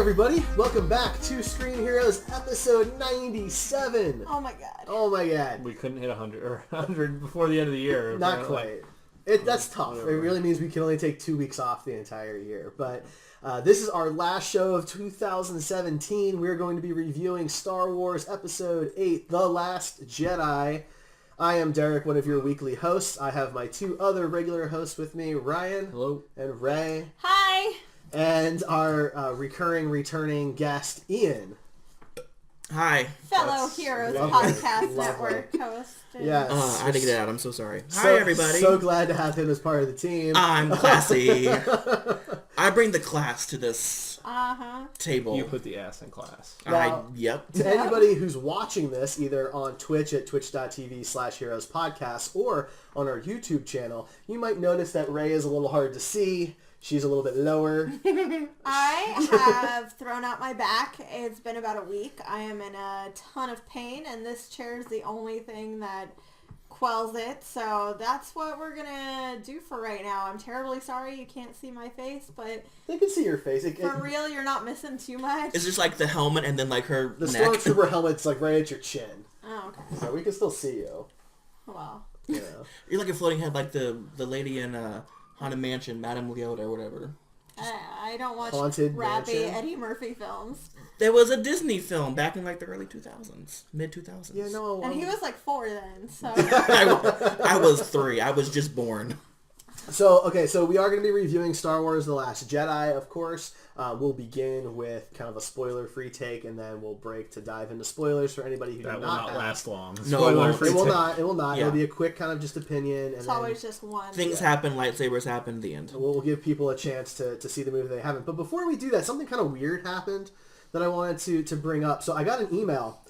everybody, welcome back to Screen Heroes episode 97. Oh my god. Oh my god. We couldn't hit 100 before the end of the year. Not quite. That's tough. It really means we can only take 2 weeks off the entire year. But this is our last show of 2017. We're going to be reviewing Star Wars Episode 8, The Last Jedi. I am Derek, one of your weekly hosts. I have my two other regular hosts with me, Ryan. Hello. And Ray. Hi. And our returning guest, Ian. Hi. Fellow Heroes Podcast Network host. Yes. I had to get it out. I'm so sorry. Hi, everybody. So glad to have him as part of the team. I'm classy. I bring the class to this table. You put the ass in class. Now, Yep. To anybody who's watching this, either on Twitch at twitch.tv/heroespodcast or on our YouTube channel, you might notice that Ray is a little hard to see. She's a little bit lower. I have thrown out my back. It's been about a week. I am in a ton of pain, and this chair is the only thing that quells it. So that's what we're going to do for right now. I'm terribly sorry you can't see my face, but They can see your face. for real, you're not missing too much. It's just like the helmet and then like her The neck. Stormtrooper helmet's like right at your chin. Oh, okay. So we can still see you. Well. Yeah. You're like a floating head like the lady in Haunted Mansion, Madame Leota or whatever. I don't watch Haunted rappy Mansion? Eddie Murphy films. There was a Disney film back in like the early 2000s, mid 2000s. Yeah, no. And he was like 4 then, so. I was 3. I was just born. So we are going to be reviewing Star Wars The Last Jedi, of course. We'll begin with kind of a spoiler-free take, and then we'll break to dive into spoilers for anybody who That do will not not have. last long. No, it won't. Spoiler-free It will take. not. It will not. Yeah. It'll be a quick kind of just opinion. And It's then always just one. Things happen, lightsabers happen, the end. we'll give people a chance to see the movie they haven't. But before we do that, something kind of weird happened that I wanted to bring up. So I got an email,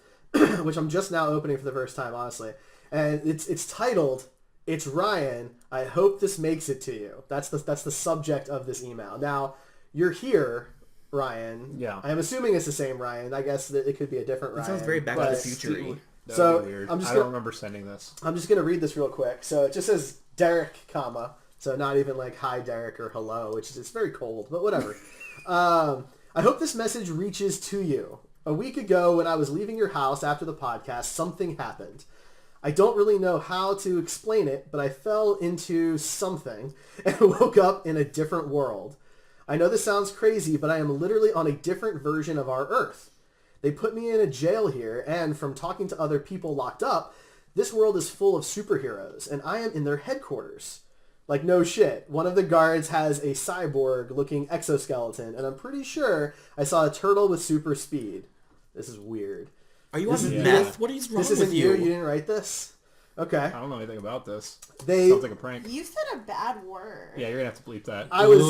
which I'm just now opening for the first time, honestly. And it's titled, "It's Ryan. I hope this makes it to you." That's the subject of this email. Now, you're here, Ryan. Yeah. I'm assuming it's the same Ryan. I guess that it could be a different Ryan. It sounds very Back to but- the Future-y. That So, would be weird. I'm just I gonna- don't remember sending this. I'm just going to read this real quick. So it just says Derek, comma. So not even like hi Derek or hello, which is it's very cold, but whatever. I hope this message reaches to you. A week ago when I was leaving your house after the podcast, something happened. I don't really know how to explain it, but I fell into something and woke up in a different world. I know this sounds crazy, but I am literally on a different version of our Earth. They put me in a jail here, and from talking to other people locked up, this world is full of superheroes, and I am in their headquarters. Like, no shit. One of the guards has a cyborg-looking exoskeleton, and I'm pretty sure I saw a turtle with super speed. This is weird. Are you This on is- meth? What is wrong This with isn't you? you? You didn't write this? Okay. I don't know anything about this. They. Sounds like a prank. You said a bad word. Yeah, you're going to have to bleep that. I was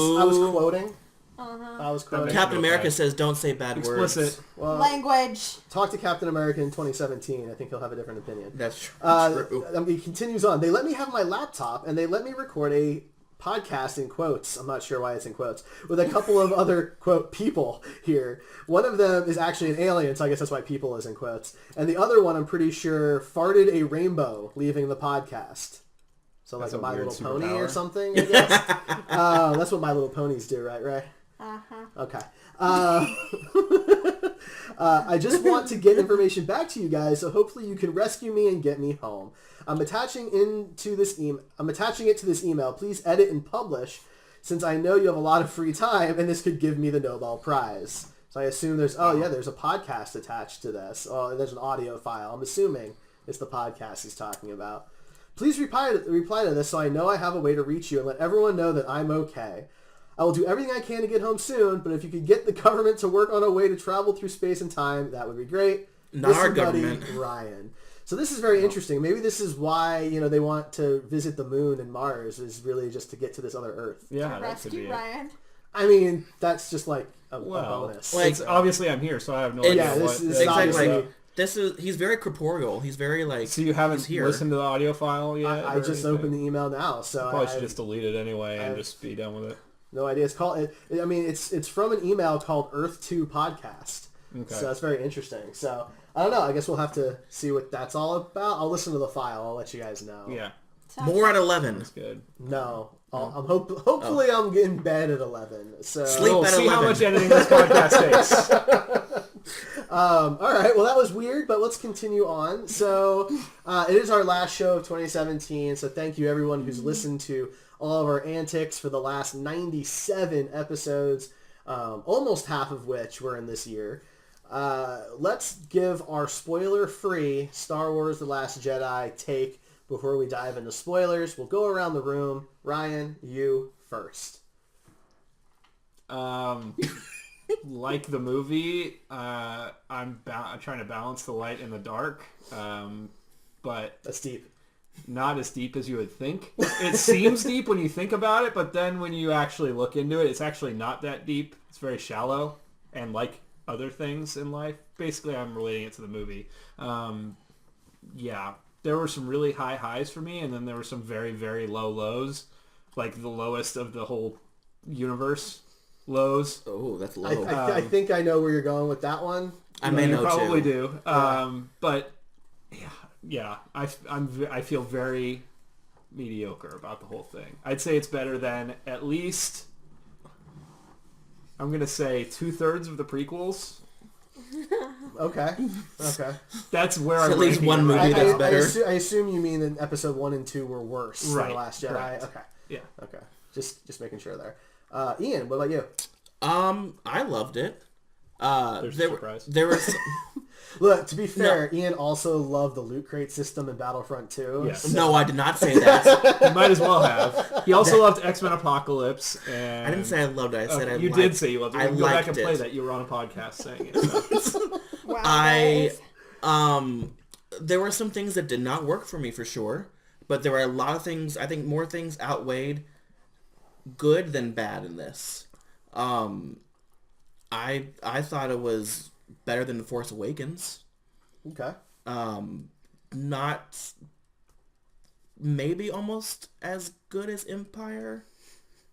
quoting. Uh-huh. I was quoting. Captain Okay. America says don't say bad Explicit. words. Well, Language. talk to Captain America in 2017. I think he'll have a different opinion. That's true. He continues on. They let me have my laptop, and they let me record a podcast in quotes. I'm not sure why it's in quotes. With a couple of other, quote, people here. One of them is actually an alien, so I guess that's why people is in quotes. And the other one, I'm pretty sure, farted a rainbow leaving the podcast. So like That's a a My weird Little Pony or superpower. something, I guess. That's what My Little Ponies do, right? Uh-huh. Okay. I just want to get information back to you guys, so hopefully you can rescue me and get me home. I'm attaching it to this email. Please edit and publish, since I know you have a lot of free time, and this could give me the Nobel Prize. So I assume there's a podcast attached to this. Oh, there's an audio file. I'm assuming it's the podcast he's talking about. Please reply to this so I know I have a way to reach you and let everyone know that I'm okay. I will do everything I can to get home soon, but if you could get the government to work on a way to travel through space and time, that would be great. Not our Listen, buddy, government. Ryan. So this is very interesting. Maybe this is why, they want to visit the moon and Mars, is really just to get to this other Earth. Yeah, that could Rescue be it. Ryan. I mean, that's just like a Well, bonus. like- It's obviously I'm here, so I have no It's- idea Yeah, this what. is Exactly. obviously- Like, he's very corporeal. He's very like. So you haven't he's here. listened to the audio file yet? I or just anything? opened the email now, so Probably I should just delete it anyway and I've- just be done with it. no idea. It's called. It's from an email called Earth 2 Podcast. Okay. So that's very interesting. So I don't know. I guess we'll have to see what that's all about. I'll listen to the file. I'll let you guys know. Yeah, Sounds More at 11. that's good. No, Hopefully I'm getting bed at 11. So Sleep We'll at see 11. how much editing this podcast takes. all right, well that was weird, but let's continue on. So it is our last show of 2017, so thank you everyone who's listened to all of our antics for the last 97 episodes, almost half of which were in this year. Let's give our spoiler-free Star Wars The Last Jedi take before we dive into spoilers. We'll go around the room. Ryan, you first. Like the movie, I'm trying to balance the light and the dark, but That's deep. not as deep as you would think. It seems deep when you think about it, but then when you actually look into it, it's actually not that deep. It's very shallow, and like other things in life, basically I'm relating it to the movie. Yeah, there were some really high highs for me, and then there were some very, very low lows, like the lowest of the whole universe lows. Oh, that's low. I think I know where you're going with that one. I may You know probably too. do. But yeah, I feel very mediocre about the whole thing. I'd say it's better than at least, I'm gonna say 2/3 of the prequels. Okay. That's where So I'm at least ranking one it movie right that's now. better. I assume you mean that episode 1 and 2 were worse than Right, The Last Jedi. correct. Okay. Yeah. Okay. Just making sure there. Ian, what about you? I loved it. There's a surprise. There was Look, to be fair, Ian also loved the loot crate system in Battlefront 2. Yes. no, I did not say that. You might as well have. He also loved X-Men Apocalypse, and I didn't say I loved it. I said I you liked, did say you loved it. I You can go back liked and play it. that. You were on a podcast saying it. So. Wow, I guys. there were some things that did not work for me for sure, but there were a lot of things. I think more things outweighed good than bad in this. I thought it was better than The Force Awakens. Okay. Not maybe almost as good as Empire.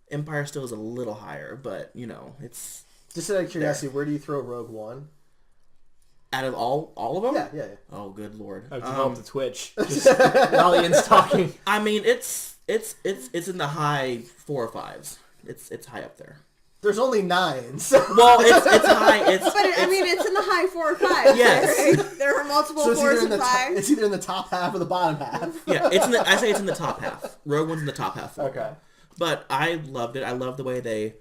Empire still is a little higher, but you know, it's Just out of curiosity, where do you throw Rogue One? out of all of them. Yeah. Oh, good lord. I've developed a Twitch. Just while Ian's talking. I mean, it's in the high 4 or 5s. It's high up there. There's only 9, so... Well, it's high. I mean, it's in the high 4 or 5. Yes. Right? There are multiple So it's 4s either, and 5s. it's either in the top half or the bottom half. Yeah, I say it's in the top half. Rogue One's in the top half. Okay. But I loved it. I love the way they,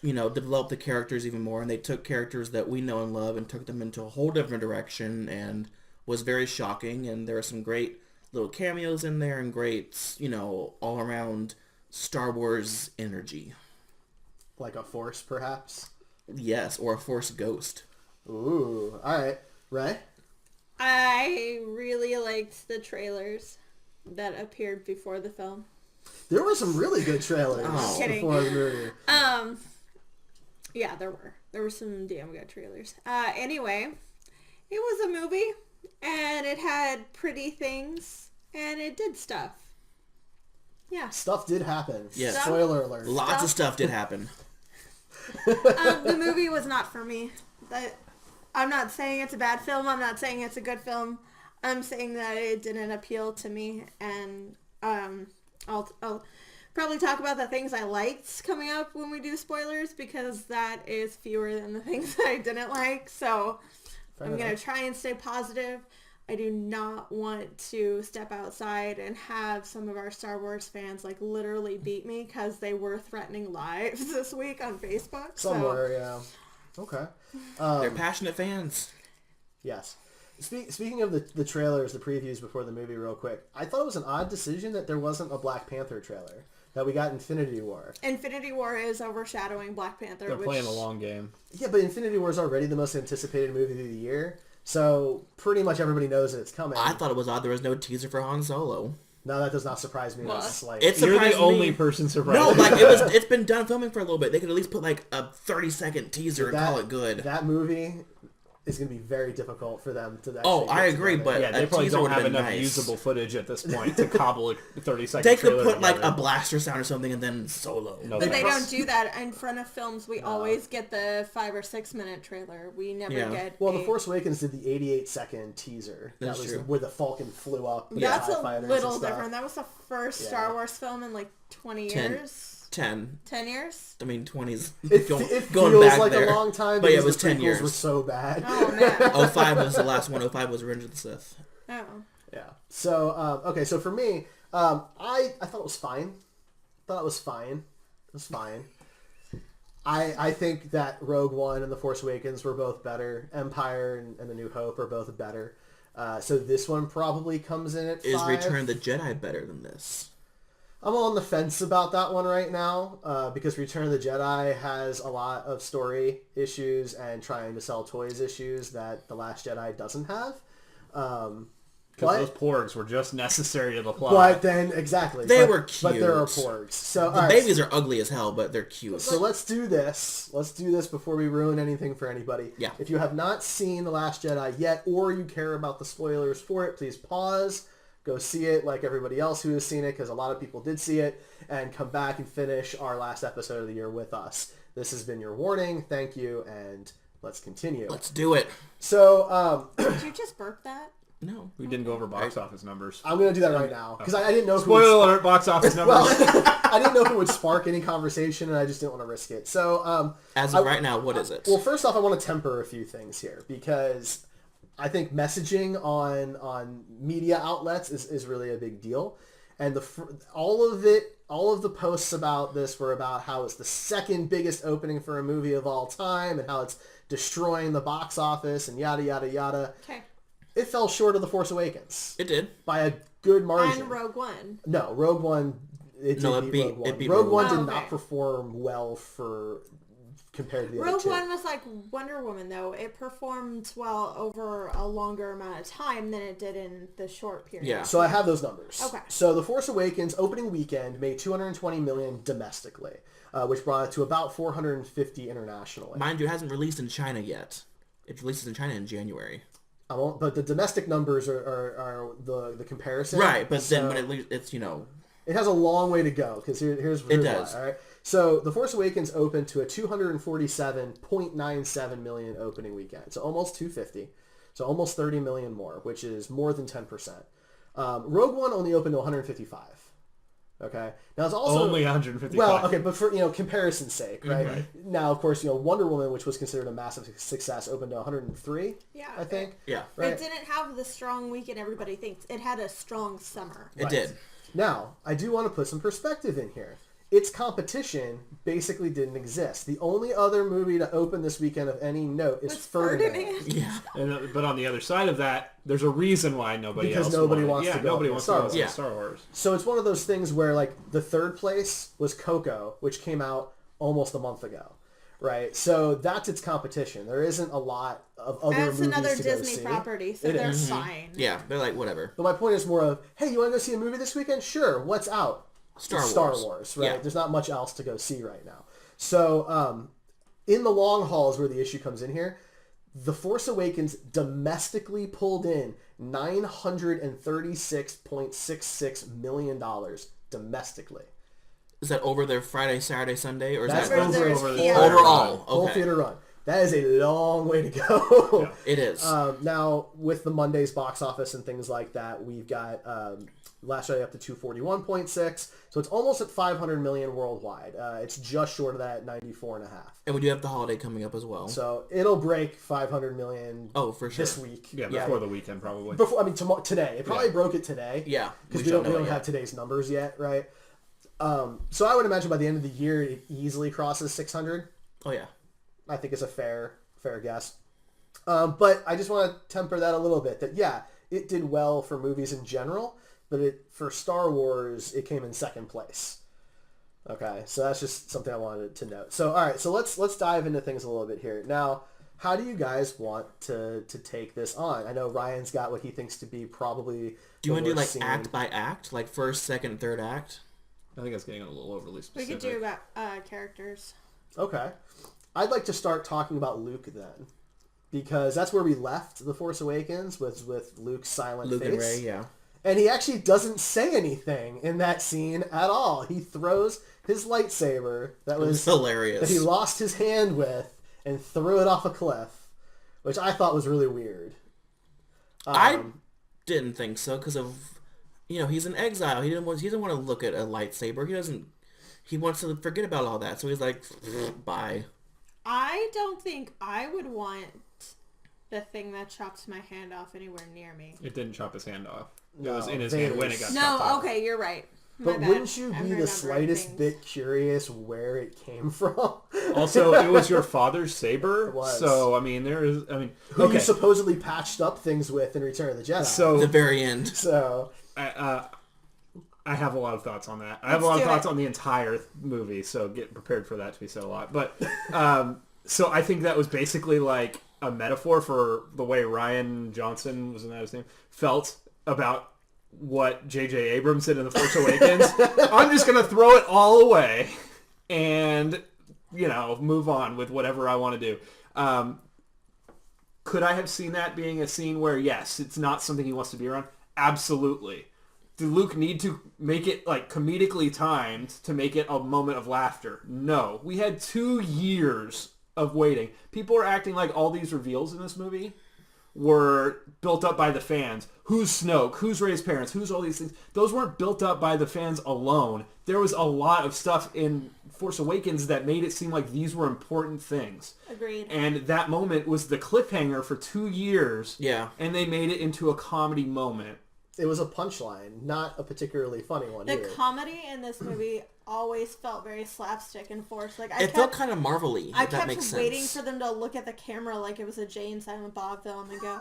developed the characters even more, and they took characters that we know and love and took them into a whole different direction, and was very shocking. And there were some great little cameos in there, and great, all around Star Wars energy. Like a Force, perhaps? Yes, or a Force ghost. Ooh. Alright. Ray? I really liked the trailers that appeared before the film. There were some really good trailers Oh. Kidding. before the movie. Yeah, there were some damn good trailers. Anyway, it was a movie, and it had pretty things, and it did stuff. Yeah. Stuff did happen. Yes. Spoiler alert. Lots of stuff did happen. The movie was not for me. I'm not saying it's a bad film. I'm not saying it's a good film. I'm saying that it didn't appeal to me, and I'll probably talk about the things I liked coming up when we do spoilers, because that is fewer than the things that I didn't like. So I'm going to try and stay positive. I do not want to step outside and have some of our Star Wars fans literally beat me, because they were threatening lives this week on Facebook. Somewhere, yeah. Okay. They're passionate fans. Yes. Speaking of the trailers, the previews before the movie real quick, I thought it was an odd decision that there wasn't a Black Panther trailer, that we got Infinity War. Infinity War is overshadowing Black Panther. They're playing a long game. Yeah, but Infinity War is already the most anticipated movie of the year, so pretty much everybody knows that it's coming. I thought it was odd there was no teaser for Han Solo. No, that does not surprise me. What? That's like... It's You're the surprised only me. person surprised. No, it's been done filming for a little bit. They could at least put a 30-second teaser and call it good. That movie, is going to be very difficult for them to actually Oh, I get agree, together. but Yeah, they a probably teaser don't would've have been enough nice. usable footage at this point to cobble a 30-second They could trailer put like together. a blaster sound or something and then solo. No, But they thanks. don't do that in front of films. We always get the 5 or 6 minute trailer. We never get. Well, The Force Awakens did the 88-second teaser. That's that was true. where the Falcon flew up. With That's TIE a fighters little and stuff. different. That was the first Star Wars film in like 20 years. 10. 10 years? I mean, 20s. It going feels back like there. a long time, But yeah, because it was the 10 prequels years. were so bad. Oh, man. 05 was the last one. 05 was Revenge of the Sith. Oh. Yeah. So, okay, so for me, I thought it was fine. It was fine. I think that Rogue One and The Force Awakens were both better. Empire and The New Hope are both better. So this one probably comes in at 5. Is Return of the Jedi better than this? I'm on the fence about that one right now, because Return of the Jedi has a lot of story issues and trying to sell toys issues that The Last Jedi doesn't have. Because those porgs were just necessary to the plot. But then, exactly. They were But there are cute. porgs. So, The all right, babies are ugly as hell, but they're cute. so let's do this. Let's do this before we ruin anything for anybody. Yeah. If you have not seen The Last Jedi yet, or you care about the spoilers for it, please pause, go see it like everybody else who has seen it, because a lot of people did see it, and come back and finish our last episode of the year with us. This has been your warning. Thank you, and let's continue. Let's do it. So, Did you just burp that? No. We didn't go over box office numbers. I'm going to do that right now, because I didn't know if Spoiler alert, box office numbers. I didn't know if it would spark any conversation, and I just didn't want to risk it. So, As of right now, what is it? well, first off, I want to temper a few things here, because I think messaging on media outlets is really a big deal, and all of the posts about this were about how it's the second biggest opening for a movie of all time, and how it's destroying the box office, and yada yada yada. Okay. It fell short of The Force Awakens It did. by a good margin. And Rogue One. No, Rogue One. It beat Rogue One. it beat Rogue Rogue One One. did Okay. not perform well compared to the other Rogue two. One was like Wonder Woman, though. It performed well over a longer amount of time than it did in the short period. Yeah. So I have those numbers. Okay. So The Force Awakens opening weekend made $220 million domestically, which brought it to about $450 internationally. Mind you, it hasn't released in China yet. It releases in China in January. But the domestic numbers are the comparison. Right, but So then when it's, it has a long way to go, because here's does. why. All right. So The Force Awakens opened to a $247.97 million opening weekend. So almost 250. So almost 30 million more, which is more than 10%. Rogue One only opened to 155. Okay. Now it's also Only 155. Well, okay, but for comparison's sake, right? Now, of course, Wonder Woman, which was considered a massive success, opened to 103. Yeah. I think. Yeah. Right. It didn't have the strong weekend everybody thinks. It had a strong summer. It did. Now, I do want to put some perspective in here. Its competition basically didn't exist. The only other movie to open this weekend of any note is What's Ferdinand. Yeah. But on the other side of that, there's a reason why Because nobody wants to go nobody up wants Star to Wars. go Yeah. to Star Wars. So it's one of those things where, like, the third place was Coco, which came out almost a month ago, right? So that's its competition. There isn't a lot of other That's movies another to go Disney see. property, so It they're is. fine. Yeah, they're like, whatever. But my point is more of, hey, you want to go see a movie this weekend? Sure. What's out? Star Wars, right? Yeah. There's not much else to go see right now. So in the long haul is where the issue comes in here. The Force Awakens domestically pulled in $936.66 million domestically. Is that over their Friday, Saturday, Sunday, or is That's that over their its theater full overall? full Okay. theater run. That is a long way to go. It is. Now, with the Monday's box office and things like that, we've got Last Jedi up to 241.6, so it's almost at 500 million worldwide. It's just short of that at 94.5. And we do have the holiday coming up as well. So it'll break 500 million For sure. this week. Yeah, before the weekend probably. Today. It probably broke it today. Yeah. Because we don't have today's numbers yet, right? So I would imagine by the end of the year, it easily crosses 600. Oh, yeah. I think it's a fair guess. But I just want to temper that a little bit. That, yeah, it did well for movies in general, but for Star Wars, it came in second place. Okay, so that's just something I wanted to note. So, all right, so let's dive into things a little bit here. Now, how do you guys want to take this on? I know Ryan's got what he thinks to be probably Do you want to do, like, scene. act by act? Like, first, second, third act? I think that's getting a little overly We specific. could do about characters. Okay. I'd like to start talking about Luke then. because that's where we left The Force Awakens, was with Luke's silent Luke face. and Rey, yeah. And he actually doesn't say anything in that scene at all. He throws his lightsaber that was hilarious. that he lost his hand with and threw it off a cliff, which I thought was really weird. I didn't think so because of, he's in exile. He didn't want to look at a lightsaber. He wants to forget about all that. So he's like, bye. I don't think I would want the thing that chops my hand off anywhere near me. It didn't chop his hand off. It No, was in his Vader's. hand when it got chopped off. Okay, you're right. My But bad. wouldn't you I'm be the remembering slightest things. bit curious where it came from? Also, it was your father's saber. It was. So, Who okay. you supposedly patched up things with in Return of the Jedi. So, The very end. So I have a lot of thoughts on that. I have a lot of thoughts on the entire movie, so get prepared for that to be said a lot. But so I think that was basically like a metaphor for the way Rian Johnson, wasn't that his name, felt about what J.J. Abrams did in The Force Awakens. I'm just going to throw it all away and, move on with whatever I want to do. Could I have seen that being a scene where, yes, it's not something he wants to be around? Absolutely. Did Luke need to make it like comedically timed to make it a moment of laughter? No. We had 2 years of waiting. People are acting like all these reveals in this movie were built up by the fans. Who's Snoke? Who's Rey's parents? Who's all these things? Those weren't built up by the fans alone. There was a lot of stuff in Force Awakens that made it seem like these were important things. Agreed. And that moment was the cliffhanger for 2 years. Yeah. And they made it into a comedy moment. it was a punchline, not a particularly funny one The either. comedy in this movie always felt very slapstick and forced. Like It felt kind of Marvel-y, I if that kept makes waiting sense. for them to look at the camera like it was a Jay and Silent Bob film and go.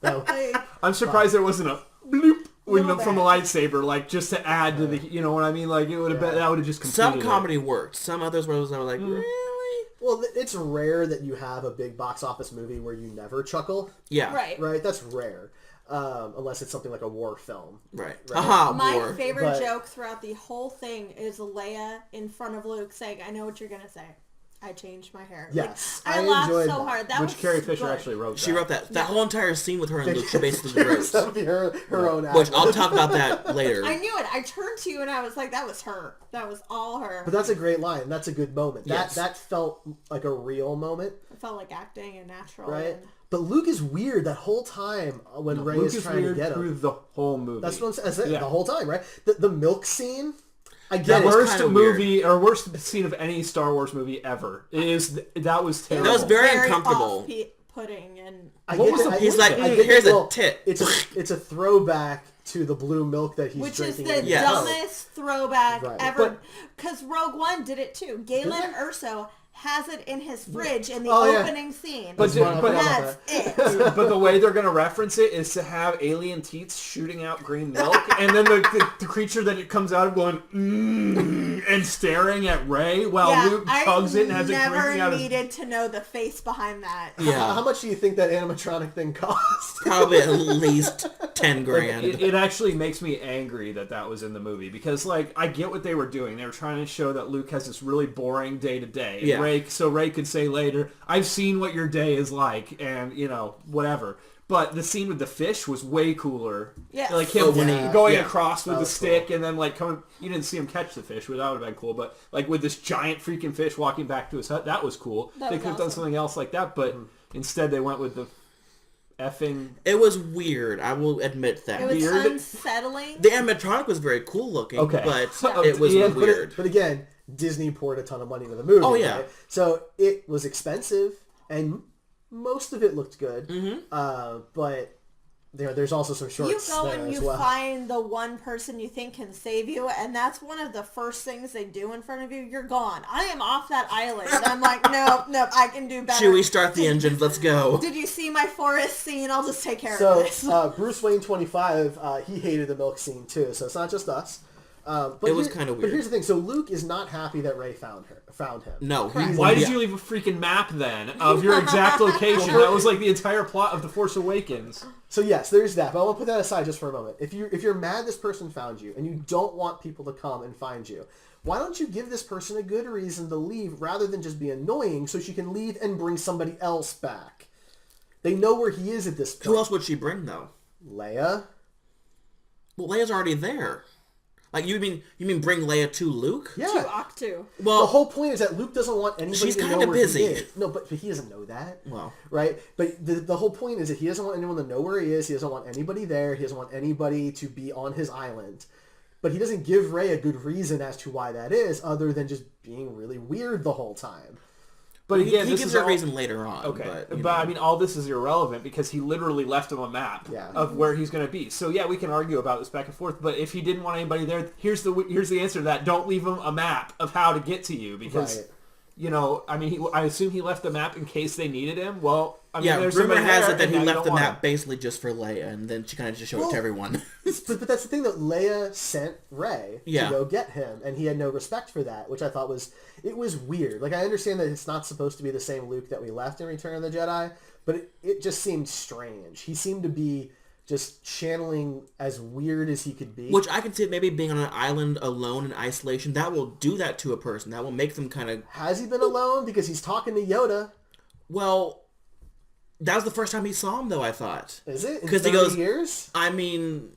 No. Like, I'm surprised there wasn't a bloop Little from the bit. lightsaber, like just to add to the, you know what I mean? Like it would have been, that would have just completed Some it. comedy worked. Some others were like, Mm. really? Well, it's rare that you have a big box office movie where you never chuckle, Yeah. right. right? That's rare. Unless it's something like a war film. Right. Right. Aha, My war. favorite But- joke throughout the whole thing is Leia in front of Luke saying, "I know what you're gonna say. I changed my hair." Yes, Like, I I laughed enjoyed so that. hard. That Which was Carrie Fisher good. actually wrote. She wrote that. That whole entire scene with her and Luke, she basically Figures wrote. that would be her own Which act. I'll talk about that later. I knew it. I turned to you and I was like, "That was her. That was all her." But that's a great line. That's a good moment. Yes. That felt like a real moment, It felt like acting and natural. right? And But Luke is weird that whole time when Rey Luke is is trying to weird get through him. the whole movie. That's what I'm saying. That's it, Yeah. the whole time, right? The milk scene. I The get it. worst kinda movie or worst scene of any Star Wars movie ever. That was terrible. That was very uncomfortable. Off-putting and I What get was it. the I He's get like, it. I get here's it. a Well, tit. It's a throwback to the blue milk that he's which is drinking. the in Yes. dumbest throwback Right. ever. Because Rogue One did it too. Galen Did they? Erso has it in his fridge in the Oh, yeah. opening scene. But- That's it. But the way they're going to reference it is to have alien teats shooting out green milk, and then the creature that it comes out of going and staring at Rey while Yeah, Luke tugs it and has it never drinking out his... needed to know the face behind that. Yeah. How much do you think that animatronic thing cost? Probably at least 10 grand. It actually makes me angry that was in the movie because, like, I get what they were doing. They were trying to show that Luke has this really boring day to day. Yeah. Rey could say later, "I've seen what your day is like," and whatever. But the scene with the fish was way cooler. Yes. Like him Oh, when he- going yeah. across with That the was stick and then like coming. You didn't see him catch the fish, but that would have been cool. But like with this giant freaking fish walking back to his hut, that was cool. That They was could have done awesome. something else like that, but instead they went with the effing. It was weird. I will admit that. It was Weird. unsettling. The animatronic was very cool looking, Okay. but it was Yeah, But, weird. but again, Disney poured a ton of money into the movie. Oh, yeah. Right? So it was expensive, and most of it looked good. But there's also some You shorts go there and as you well. find the one person you think can save you, and that's one of the first things they do in front of you. You're gone. I am off that island. I'm like, no, I can do better. Chewie, start the engines. Let's go. Did you see my forest scene? I'll just take care of So this. Bruce Wayne 25, he hated the milk scene too. So it's not just us. But It was kinda But weird. here's the thing: so Luke is not happy that Rey found him. No. Correct. Why did yeah. you leave a freaking map then of your exact location? That was like the entire plot of The Force Awakens. So yes, there's that. But I want to put that aside just for a moment. If you're mad this person found you and you don't want people to come and find you, why don't you give this person a good reason to leave rather than just be annoying so she can leave and bring somebody else back? They know where he is at this point. Who else would she bring, though? Leia? Well, Leia's already there. Like, you mean bring Leia to Luke? Yeah. To Octu. Well, the whole point is that Luke doesn't want anybody she's to know kinda where busy. he is. No, but he doesn't know that. Well. Right? But the whole point is that he doesn't want anyone to know where he is. He doesn't want anybody there. He doesn't want anybody to be on his island. But he doesn't give Rey a good reason as to why that is, other than just being really weird the whole time. But again, he this gives is her a all... reason later on. Okay, But I mean, all this is irrelevant because he literally left him a map of where he's going to be. So yeah, we can argue about this back and forth. But if he didn't want anybody there, here's the answer to that: don't leave him a map of how to get to you because, I mean, I assume he left the map in case they needed him. Well, I mean, there's rumor somebody has there, it that and he now you left don't the want map him. basically just for Leia, and then she kind of just showed it to everyone. But that's the thing, that Leia sent Rey to go get him, and he had no respect for that, which I thought was weird. Like, I understand that it's not supposed to be the same Luke that we left in Return of the Jedi, but it just seemed strange. He seemed to be just channeling as weird as he could be. Which I can see maybe being on an island alone in isolation, that will do that to a person. That will make them kind of... Has he been alone? Because he's talking to Yoda. Well, that was the first time he saw him, though, I thought. Is it? In 'Cause 30 he goes, years? I mean,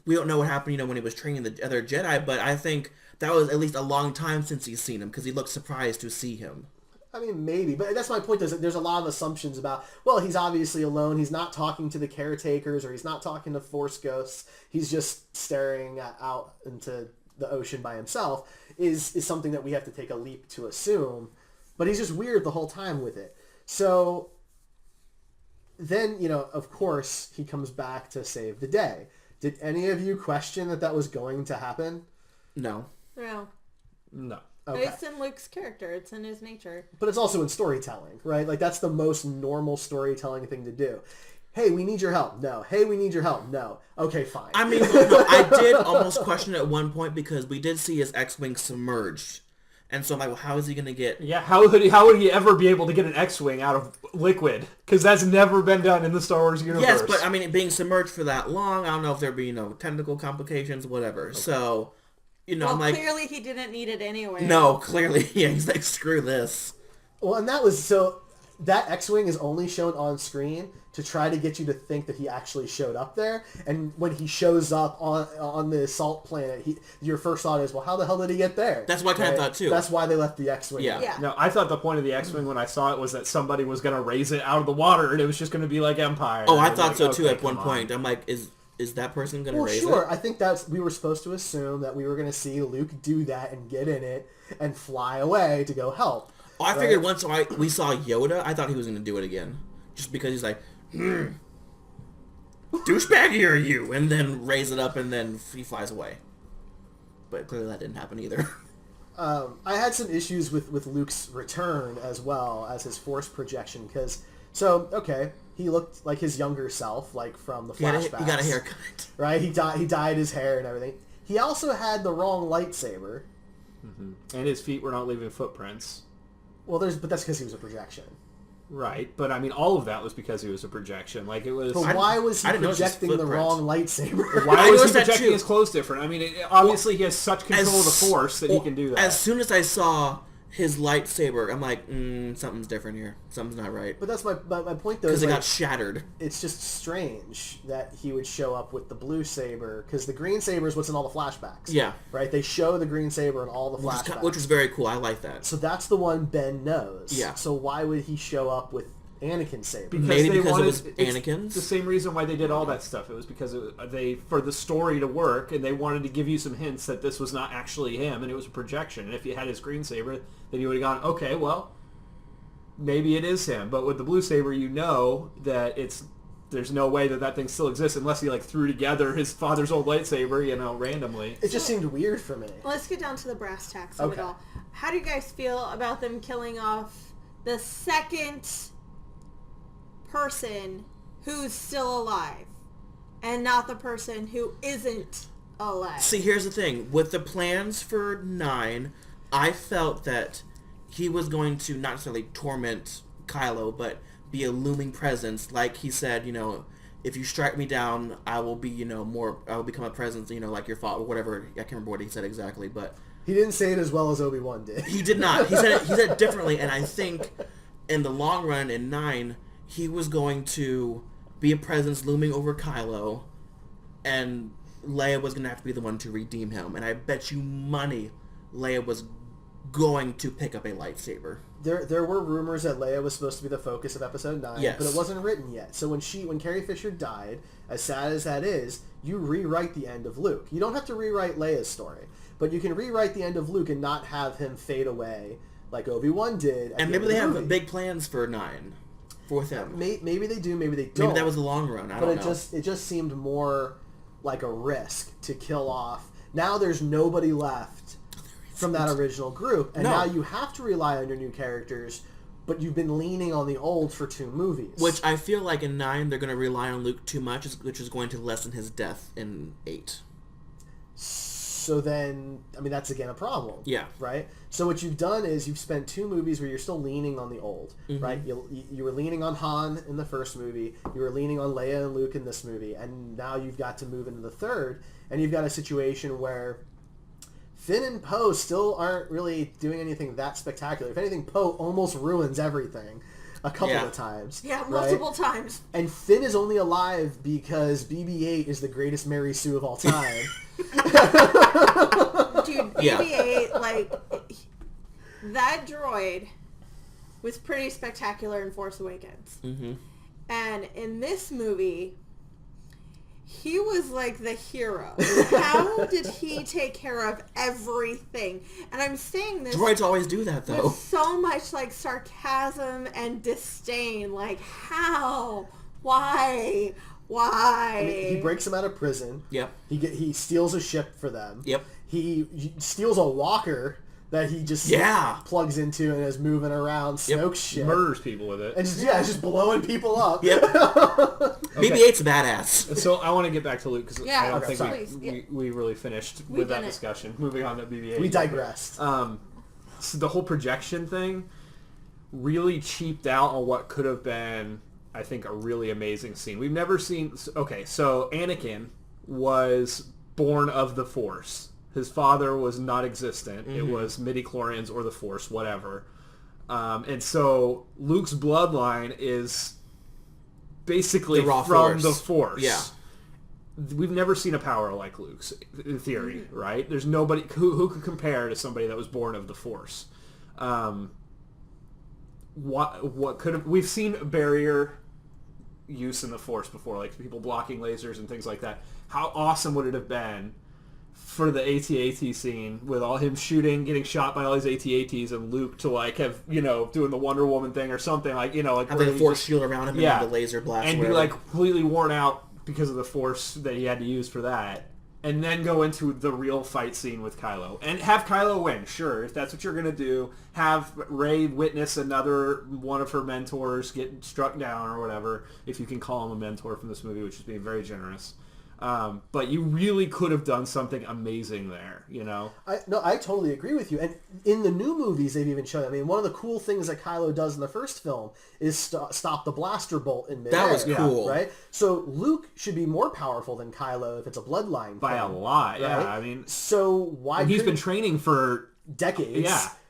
we don't know what happened, when he was training the other Jedi, but I think that was at least a long time since he's seen him, because he looked surprised to see him. I mean, maybe. But that's my point, is that there's a lot of assumptions about, well, he's obviously alone. He's not talking to the caretakers, or he's not talking to Force ghosts. He's just staring out into the ocean by himself, is something that we have to take a leap to assume. But he's just weird the whole time with it. So then, of course, he comes back to save the day. Did any of you question that was going to happen? No. No. No. Okay. It's in Luke's character. It's in his nature. But it's also in storytelling, right? Like, that's the most normal storytelling thing to do. Hey, we need your help. No. Hey, we need your help. No. Okay, fine. I mean, no, I did almost question it at one point, because we did see his X-Wing submerged. And so I'm like, well, how is he going to get... Yeah, how would he ever be able to get an X-Wing out of liquid? Because that's never been done in the Star Wars universe. Yes, but I mean, being submerged for that long, I don't know if there'd be, technical complications, whatever. Okay. So, I'm like... clearly he didn't need it anyway. No, clearly, yeah, he's like, screw this. Well, and that X-Wing is only shown on screen to try to get you to think that he actually showed up there. And when he shows up on the salt planet, your first thought is, well, how the hell did he get there? That's what I kind of thought, too. That's why they left the X-Wing. Yeah. No, I thought the point of the X-Wing when I saw it was that somebody was going to raise it out of the water, and it was just going to be like Empire. Oh, I thought so, too, at one point. I'm like, is that person going to raise it? Well, sure. I think we were supposed to assume that we were going to see Luke do that and get in it and fly away to go help. Oh, I figured once we saw Yoda, I thought he was going to do it again. Just because he's like, douchebag are you? And then raise it up and then he flies away. But clearly that didn't happen either. I had some issues with Luke's return as well as his force projection. He looked like his younger self, like from the flashbacks. He got a haircut. Right? He dyed his hair and everything. He also had the wrong lightsaber. Mm-hmm. And his feet were not leaving footprints. Well, but that's because he was a projection. Right, but I mean, all of that was because he was a projection. Like, it was... But why was he projecting the wrong lightsaber? Why was he projecting his clothes different? I mean, obviously he has such control of the Force that he can do that. As soon as I saw his lightsaber, I'm like, something's different here. Something's not right. But that's my point, though. Because it got shattered. It's just strange that he would show up with the blue saber, because the green saber is what's in all the flashbacks. Yeah. Right? They show the green saber in all the flashbacks. Which was very cool. I like that. So that's the one Ben knows. Yeah. So why would he show up with Anakin's saber? Maybe because it was Anakin's? The same reason why they did all that stuff. It was because for the story to work, and they wanted to give you some hints that this was not actually him, and it was a projection. And if he had his green saber, then you would have gone, okay, well, maybe it is him. But with the blue saber, that there's no way that thing still exists unless he threw together his father's old lightsaber, randomly. It just seemed weird for me. Let's get down to the brass tacks of it all. How do you guys feel about them killing off the second person who's still alive and not the person who isn't alive? See, here's the thing. With the plans for 9, I felt that he was going to not necessarily torment Kylo, but be a looming presence. Like he said, if you strike me down, I will be, I will become a presence, like your father, or whatever. I can't remember what he said exactly, but He didn't say it as well as Obi-Wan did. He did not. He said it differently, and I think in the long run, in 9, he was going to be a presence looming over Kylo, and Leia was going to have to be the one to redeem him. And I bet you money Leia was going to pick up a lightsaber. There were rumors that Leia was supposed to be the focus of Episode 9, yes. but it wasn't written yet. So when Carrie Fisher died, as sad as that is, you rewrite the end of Luke. You don't have to rewrite Leia's story, but you can rewrite the end of Luke and not have him fade away like Obi-Wan did. And maybe they have big plans for 9 with him. Maybe they do, maybe they don't. Maybe that was the long run. I don't know. But it just seemed more like a risk to kill off. Now there's nobody left from that original group, and now you have to rely on your new characters, but you've been leaning on the old for 2 movies. Which I feel like in 9 they're going to rely on Luke too much, which is going to lessen his death in 8. So then, I mean, that's again a problem. Yeah. Right? So what you've done is you've spent 2 movies where you're still leaning on the old, right? You were leaning on Han in the first movie, you were leaning on Leia and Luke in this movie, and now you've got to move into the third, and you've got a situation where Finn and Poe still aren't really doing anything that spectacular. If anything, Poe almost ruins everything a couple of times. Yeah, multiple times. And Finn is only alive because BB-8 is the greatest Mary Sue of all time. Dude, BB-8, like, that droid was pretty spectacular in Force Awakens. Mm-hmm. And in this movie, he was like the hero. How did he take care of everything? And I'm saying this... Droids always do that, though. With so much, like, sarcasm and disdain. Like, how? Why? Why? I mean, he breaks them out of prison. Yep. He steals a ship for them. Yep. He steals a walker that he just plugs into and is moving around Snoke's ship. Murders people with it. And just blowing people up. Yep. BB-8's a badass. So I want to get back to Luke because I don't think please. we really finished with that discussion. Moving on to BB-8. We digressed. So the whole projection thing really cheaped out on what could have been, I think, a really amazing scene. We've never seen... Okay, so Anakin was born of the Force. His father was not existent. Mm-hmm. It was midichlorians or the Force, whatever. And so Luke's bloodline is basically from the Force. Yeah. We've never seen a power like Luke's, in theory, right? There's nobody who could compare to somebody that was born of the Force. What could have... We've seen barrier use in the Force before, like people blocking lasers and things like that. How awesome would it have been for the AT-AT scene with all him shooting, getting shot by all these AT-ATs, and Luke to like have, doing the Wonder Woman thing or something, like, like have the Force shield around him and the laser blast, and be like completely worn out because of the Force that he had to use for that, and then go into the real fight scene with Kylo and have Kylo win. Sure, if that's what you're gonna do, have Rey witness another one of her mentors get struck down or whatever, if you can call him a mentor from this movie, which is being very generous. But you really could have done something amazing there, I totally agree with you. And in the new movies, they've even shown. I mean, one of the cool things that Kylo does in the first film is stop the blaster bolt in midair. That was cool, right? So Luke should be more powerful than Kylo if it's a bloodline by thing, a lot. right? Yeah, I mean, so why? He's been training for decades.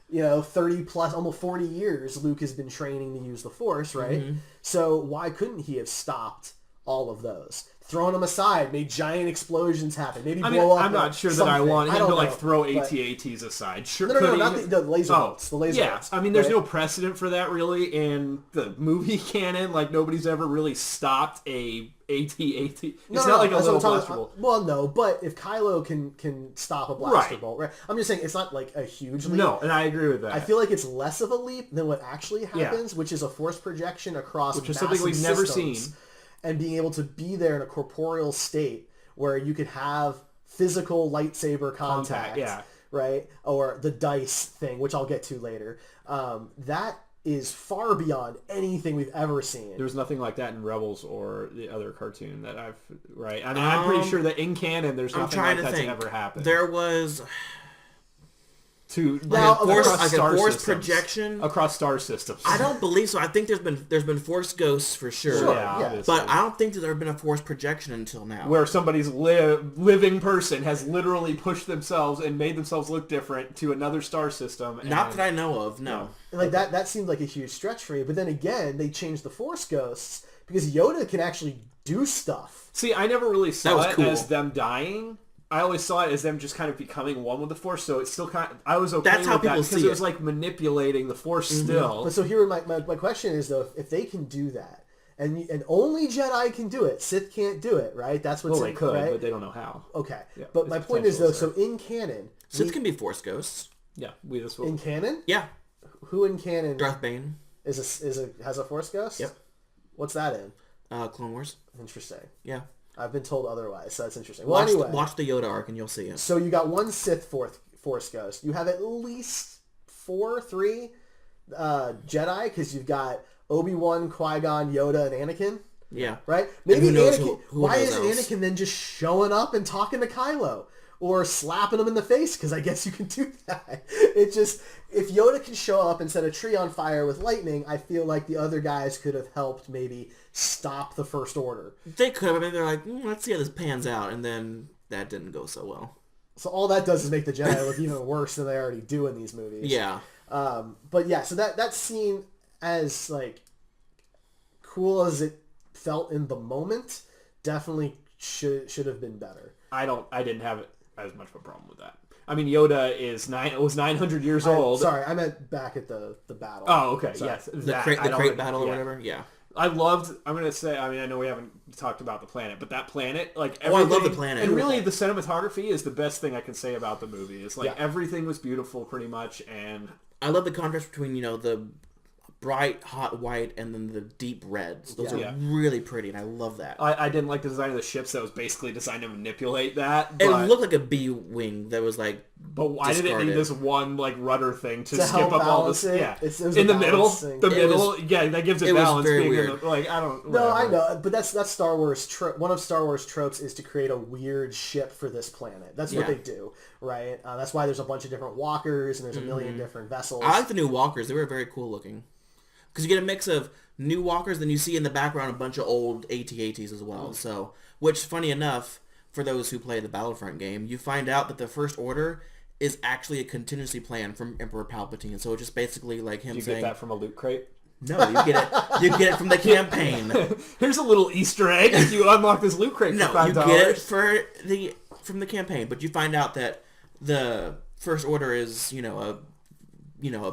Yeah. 30 plus, almost 40 years. Luke has been training to use the Force, right? Mm-hmm. So why couldn't he have stopped all of those? Thrown them aside, made giant explosions happen, maybe blow up. I'm not sure that I want him to throw AT-ATs aside. Sure, no, not the laser bolts. The laser bolts. I mean, there's no precedent for that really in the movie canon. Like nobody's ever really stopped a AT-AT. It's not like a little blaster bolt. Well, no, but if Kylo can stop a blaster bolt, right? I'm just saying it's not like a huge leap. No, and I agree with that. I feel like it's less of a leap than what actually happens, which is a Force projection across which is something we've never seen. And being able to be there in a corporeal state where you could have physical lightsaber contact, right? Or the dice thing, which I'll get to later. That is far beyond anything we've ever seen. There was nothing like that in Rebels or the other cartoon that I've... Right? I mean, I'm pretty sure that in canon there's nothing like that's ever happened. There was... to Now, across like a star force systems. projection Across star systems. I don't believe so. I think there's been force ghosts for sure. Sure, yeah, yeah. obviously. But I don't think that there's been a force projection until now. Where somebody's living person has literally pushed themselves and made themselves look different to another star system. Not that I know of, no. And like that seemed like a huge stretch for me. But then again, they changed the Force ghosts because Yoda can actually do stuff. See, I never really saw was it cool. as them dying. I always saw it as them just kind of becoming one with the Force, so it's still kind of... I was okay That's how with that people because see it was it. like manipulating the Force still. But so here my question is though, if they can do that, and only Jedi can do it, Sith can't do it, right? That's what's Well, they could, right? but they don't know how. Okay, Yeah, but it's my point is though, potential so in canon, Sith can be force ghosts. Yeah, this will... in canon, Yeah. who in canon Darth Bane. has a Force ghost? Yep. What's that in? Clone Wars. Interesting. Yeah. I've been told otherwise, so that's interesting. Well, anyway, Watch the Yoda arc and you'll see it. so you got one Sith Force ghost. You have at least three Jedi, because you've got Obi-Wan, Qui-Gon, Yoda, and Anakin. Yeah. Right? Maybe who knows Anakin. who Why knows is else? Anakin then just showing up and talking to Kylo? Or slapping him in the face, because I guess you can do that. It just, if Yoda can show up and set a tree on fire with lightning, I feel like the other guys could have helped maybe stop the First Order. They could have. I mean, they're like, let's see how this pans out. And then that didn't go so well. So all that does is make the Jedi look even worse than they already do in these movies. Yeah. But yeah, so that scene, as like cool as it felt in the moment, definitely should have been better. I didn't have as much of a problem with that. I mean, Yoda was 900 years old. Sorry, I meant back at the battle. Oh, okay, Sorry. yes. The crate battle or whatever. Yeah. I loved, I'm going to say, I mean, I know we haven't talked about the planet, but that planet, like Oh, I everything... love the planet. And really, the cinematography is the best thing I can say about the movie. It's like Yeah. everything was beautiful pretty much, and... I love the contrast between, the bright, hot white and then the deep reds. Those Yeah. are really pretty, and I love that. I didn't like the design of the ships that was basically designed to manipulate that, It but... looked like a B-wing that was like But why did it need discarded. this one like rudder thing to To skip help up all this? balance it? Yeah, It was in a the middle, balancing. the It middle. Yeah, that gives it it was balance. very being in weird. the, like I don't. No, I whatever. know, but that's Star Wars. One of Star Wars tropes is to create a weird ship for this planet. That's what Yeah. they do, right? That's why there's a bunch of different walkers and there's a million different vessels. I like the new walkers. They were very cool looking. Because you get a mix of new walkers, then you see in the background a bunch of old AT-ATs as well. So, which, funny enough, for those who play the Battlefront game, you find out that the First Order is actually a contingency plan from Emperor Palpatine. So it's just basically like him Did you saying, get that from a loot crate? "No, you get it. You get it from the campaign. Here's a little Easter egg if you unlock this loot crate No, for $5. you get it from the campaign. But you find out that the First Order is,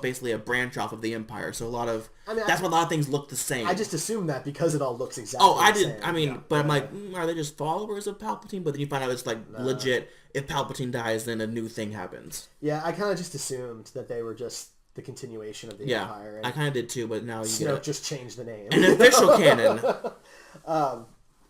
basically a branch off of the Empire. So that's why a lot of things look the same. I just assume that because it all looks exactly Oh, I the didn't. same. I mean, but I'm like, are they just followers of Palpatine? But then you find out it's like legit. If Palpatine dies, then a new thing happens. Yeah, I kind of just assumed that they were just the continuation of the Yeah, Empire. I kind of did too. But now you get just change the name. an official canon.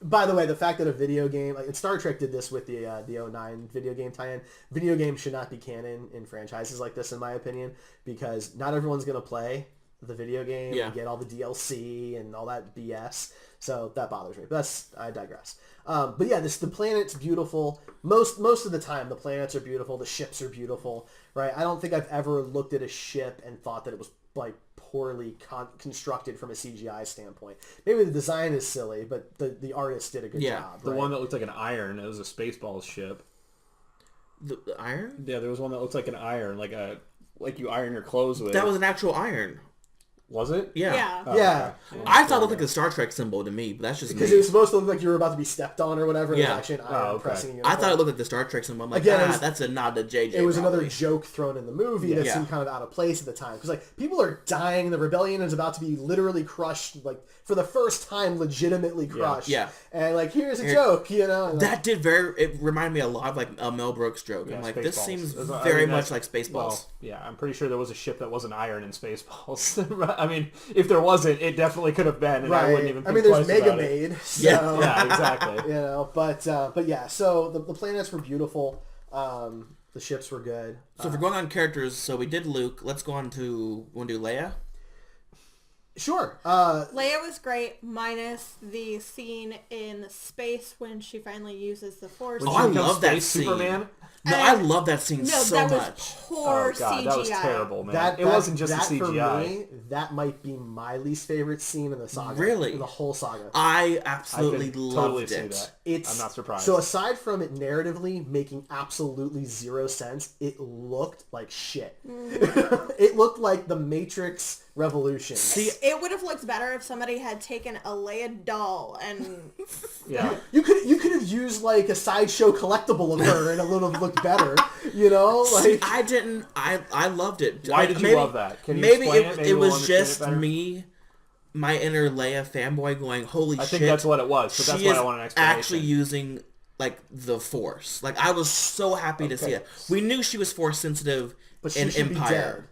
By the way, the fact that a video game, like Star Trek did this with the 09 video game tie-in, video games should not be canon in franchises like this, in my opinion, because not everyone's going to play the video game and get all the DLC and all that BS. So that bothers me. But I digress. But yeah, the planet's beautiful. Most of the time, the planets are beautiful. The ships are beautiful, right? I don't think I've ever looked at a ship and thought that it was like poorly constructed from a CGI standpoint. Maybe the design is silly, but the artist did a good job. The right? one that looked like an iron. It was a Spaceballs ship. The iron? Yeah, there was one that looked like an iron, like you iron your clothes with. That was an actual iron. Was it? Yeah. Yeah. Oh, Yeah. okay. I thought it looked like a Star Trek symbol to me, but that's just Because me. it was supposed to look like you were about to be stepped on or whatever. And it Yeah. was actually an iron okay. pressing you. I thought it looked like the Star Trek symbol. I'm like, Again, it was- that's a nod to JJ. It was probably. another joke thrown in the movie that Yeah. seemed kind of out of place at the time. Because like people are dying, the rebellion is about to be literally crushed, like for the first time, legitimately crushed. Yeah. And like here's a joke, and, That did it reminded me a lot of like a Mel Brooks joke. Yeah, I'm like, this Spaceballs. seems I mean, very that's- much like Spaceballs. Well, yeah, I'm pretty sure there was a ship that wasn't iron in Spaceballs. I mean, if there wasn't, it definitely could have been, and right. I wouldn't even I think mean, there's twice Mega about it. Maid. So, Yeah, exactly. but yeah. So the planets were beautiful. The ships were good. So if we're going on characters, so we did Luke. Let's go on to want to do Leia. Sure. Leia was great, minus the scene in space when she finally uses the Force. When Oh, I she becomes love that Space scene. Superman. No, I love that scene No, so that was much. poor Oh god, CGI. that was terrible, man. That it wasn't just that the CGI. For me, that might be my least favorite scene in the saga. Really? In the whole saga. I I absolutely could totally loved see it. that. I'm not surprised. So aside from it narratively making absolutely zero sense, it looked like shit. It looked like the Matrix Revolution. See, It would have looked better if somebody had taken a Leia doll and yeah. you could have used like a sideshow collectible of her and it would have looked better. You know, like I didn't. I loved it. Why did you Maybe- love that? Can you maybe explain it, Maybe it we'll was understand just it better? me, my inner Leia fanboy, going, "Holy I shit!" think that's what it was, but that's she why is I want an explanation. actually using like the Force. Like I was so happy to see it. We knew she was Force sensitive but she in should be Empire. dead.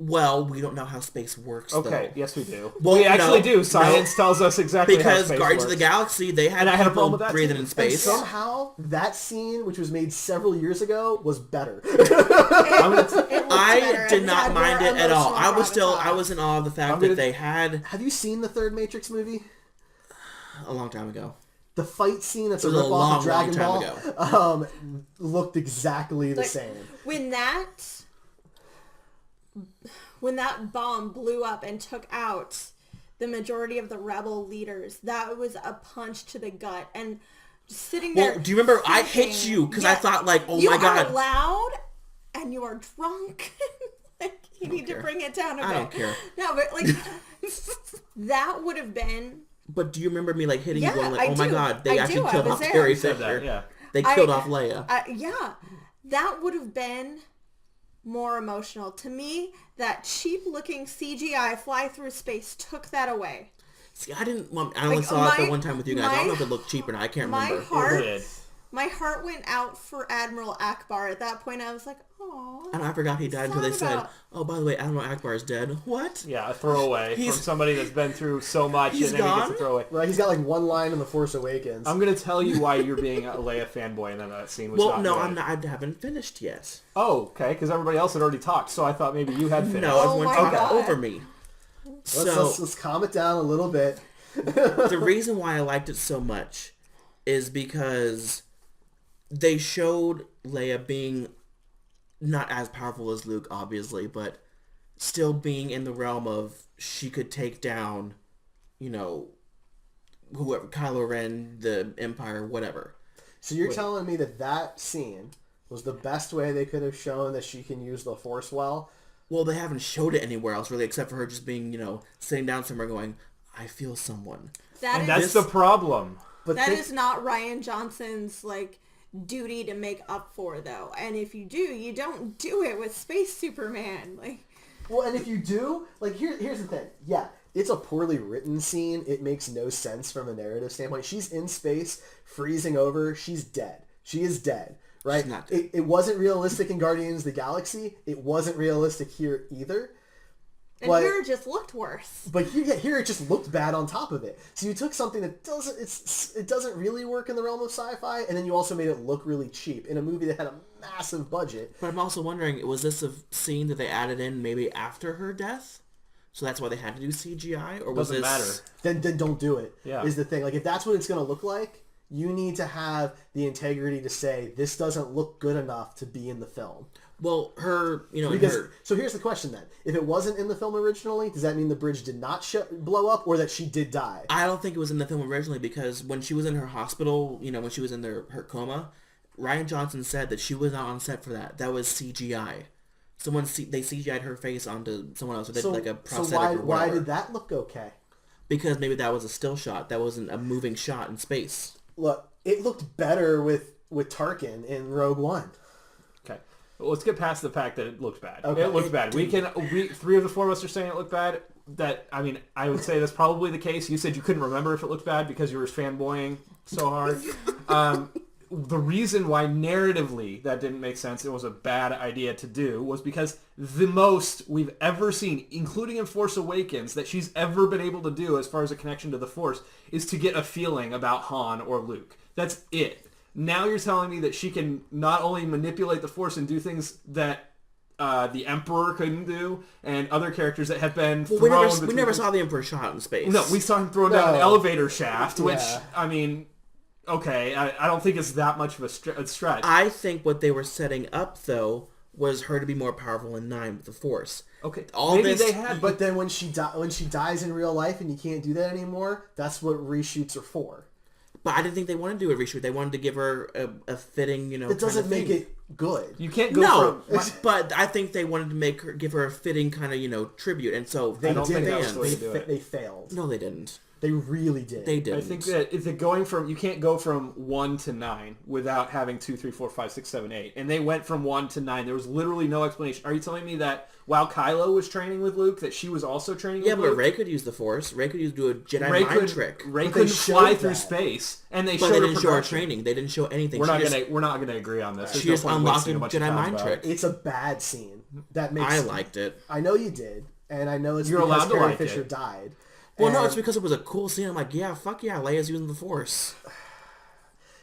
Well, we don't know how space works. Okay, though. yes we do. Well, we actually no, do. Science tells us exactly how Because space Guardians of works. the Galaxy, they had And I had a people problem with that, breathing too. in And space. somehow that scene, which was made several years ago, was better. it looked I better did and not had mind more it at all. emotional I was in awe of the fact I'm gonna- that they had Have you seen the third Matrix movie? a long time ago. The fight scene that's a It was a rip-off of long, Dragon long time Ball looked exactly the Like, same. when that bomb blew up and took out the majority of the rebel leaders, that was a punch to the gut. And just sitting there. Well, do you remember? I hit thinking, you because I thought like, oh you my god. are loud and you are drunk. Like you need care. to bring it down a bit. I don't care. No, but like that would have been. But do you remember me like hitting Yeah, you going like, I oh my do. god, they I actually do. I killed was off there. Carrie You said Fisher. that, yeah. They killed off Leia. Yeah, that would have been more emotional to me. That cheap-looking CGI fly through space took that away. See, I didn't. Well, I only Like, saw it the my- one time with you guys. I don't know if my- it looked cheap or not. I can't My remember. heart, did. my heart went out for Admiral Akbar. At that point, I was like, "Oh." And I forgot he died until they Sad said, about- "Oh, by the way, Admiral Akbar is dead." What? Yeah, a throwaway from somebody that's been through so much He's and then he gets gone? a throwaway. Right, he's got like one line in The Force Awakens. I'm gonna tell you why you're being a Leia fanboy, and then that scene was Well, not no, good. I'm not. I haven't finished yet. Oh, okay, because everybody else had already talked, so I thought maybe you had finished. No, Oh everyone my talked God. over me. Let's calm it down a little bit. The reason why I liked it so much is because they showed Leia being not as powerful as Luke, obviously, but still being in the realm of she could take down, you know, whoever, Kylo Ren, the Empire, whatever. So you're telling me that scene was the best way they could have shown that she can use the Force well? Well, they haven't showed it anywhere else, really, except for her just being, you know, sitting down somewhere going, I feel someone. That And is that's the problem. But that think- is not Ryan Johnson's like duty to make up for, though. And if you do, you don't do it with Space Superman. Like, Well, and if you do, like, here's the thing. Yeah, it's a poorly written scene. It makes no sense from a narrative standpoint. She's in space, freezing over. She's dead. She is dead, right? She's not dead. It wasn't realistic in Guardians of the Galaxy. It wasn't realistic here either. and But- here it just looked worse. But here it just looked bad on top of it. So you took something that doesn't really work in the realm of sci-fi, and then you also made it look really cheap in a movie that had a massive budget. But I'm also wondering, was this a scene that they added in maybe after her death? So that's why they had to do CGI? Or was Doesn't this... matter. Then don't do it. Yeah. Is the thing. Like, if that's what it's going to look like, you need to have the integrity to say, this doesn't look good enough to be in the film. Well, her, you know, Because, her... so here's the question then. If it wasn't in the film originally, does that mean the bridge did not blow up, or that she did die? I don't think it was in the film originally because when she was in her hospital, you know, when she was in her coma, Ryan Johnson said that she was not on set for that. That was CGI. They CGI'd her face onto someone else. Or did like a prosthetic why, or why whatever. did that look okay? Because maybe that was a still shot. That wasn't a moving shot in space. Look, it looked better with Tarkin in Rogue One. Okay. Well, let's get past the fact that it looked bad. Okay. It looked bad. We three of the four of us are saying it looked bad. I would say that's probably the case. You said you couldn't remember if it looked bad because you were fanboying so hard. The reason why narratively that didn't make sense, it was a bad idea to do, was because the most we've ever seen, including in Force Awakens, that she's ever been able to do as far as a connection to the Force is to get a feeling about Han or Luke. That's it. Now you're telling me that she can not only manipulate the Force and do things that the Emperor couldn't do, and other characters that have been Well, we never saw the Emperor shot in space. No, we saw him throw down an elevator shaft, which, Yeah. I mean, okay, I don't think it's that much of a stretch. I think what they were setting up, though, was her to be more powerful in 9 with the Force. Okay, Maybe they had... But then when she dies in real life and you can't do that anymore, that's what reshoots are for. But I didn't think they wanted to do a reshoot. They wanted to give her a fitting, It doesn't make it good. You can't go from... but I think they wanted to give her a fitting kind of, tribute. And so They don't think that was didn't. the way to do it. They failed. No, they didn't. They really did. They didn't. I think that if going from... You can't go from 1 to 9 without having 2, 3, 4, 5, 6, 7, 8. And they went from 1 to 9. There was literally no explanation. Are you telling me that while Kylo was training with Luke, that she was also training with Luke? Yeah, but Rey could use the Force. Rey could do a Jedi mind trick. Rey But couldn't they fly showed through that. space, and they But showed they her didn't show her progression. training. They didn't show anything. We're not gonna agree on this. There's She no just point unlocked wasting a a bunch of Jedi time mind about trick. it. It's a bad scene. That makes I liked it. I know you did, and I know it's You're because allowed to Carrie like Fisher it. died. Well, no, And it's because it was a cool scene. I'm like, yeah, fuck yeah, Leia's using the Force.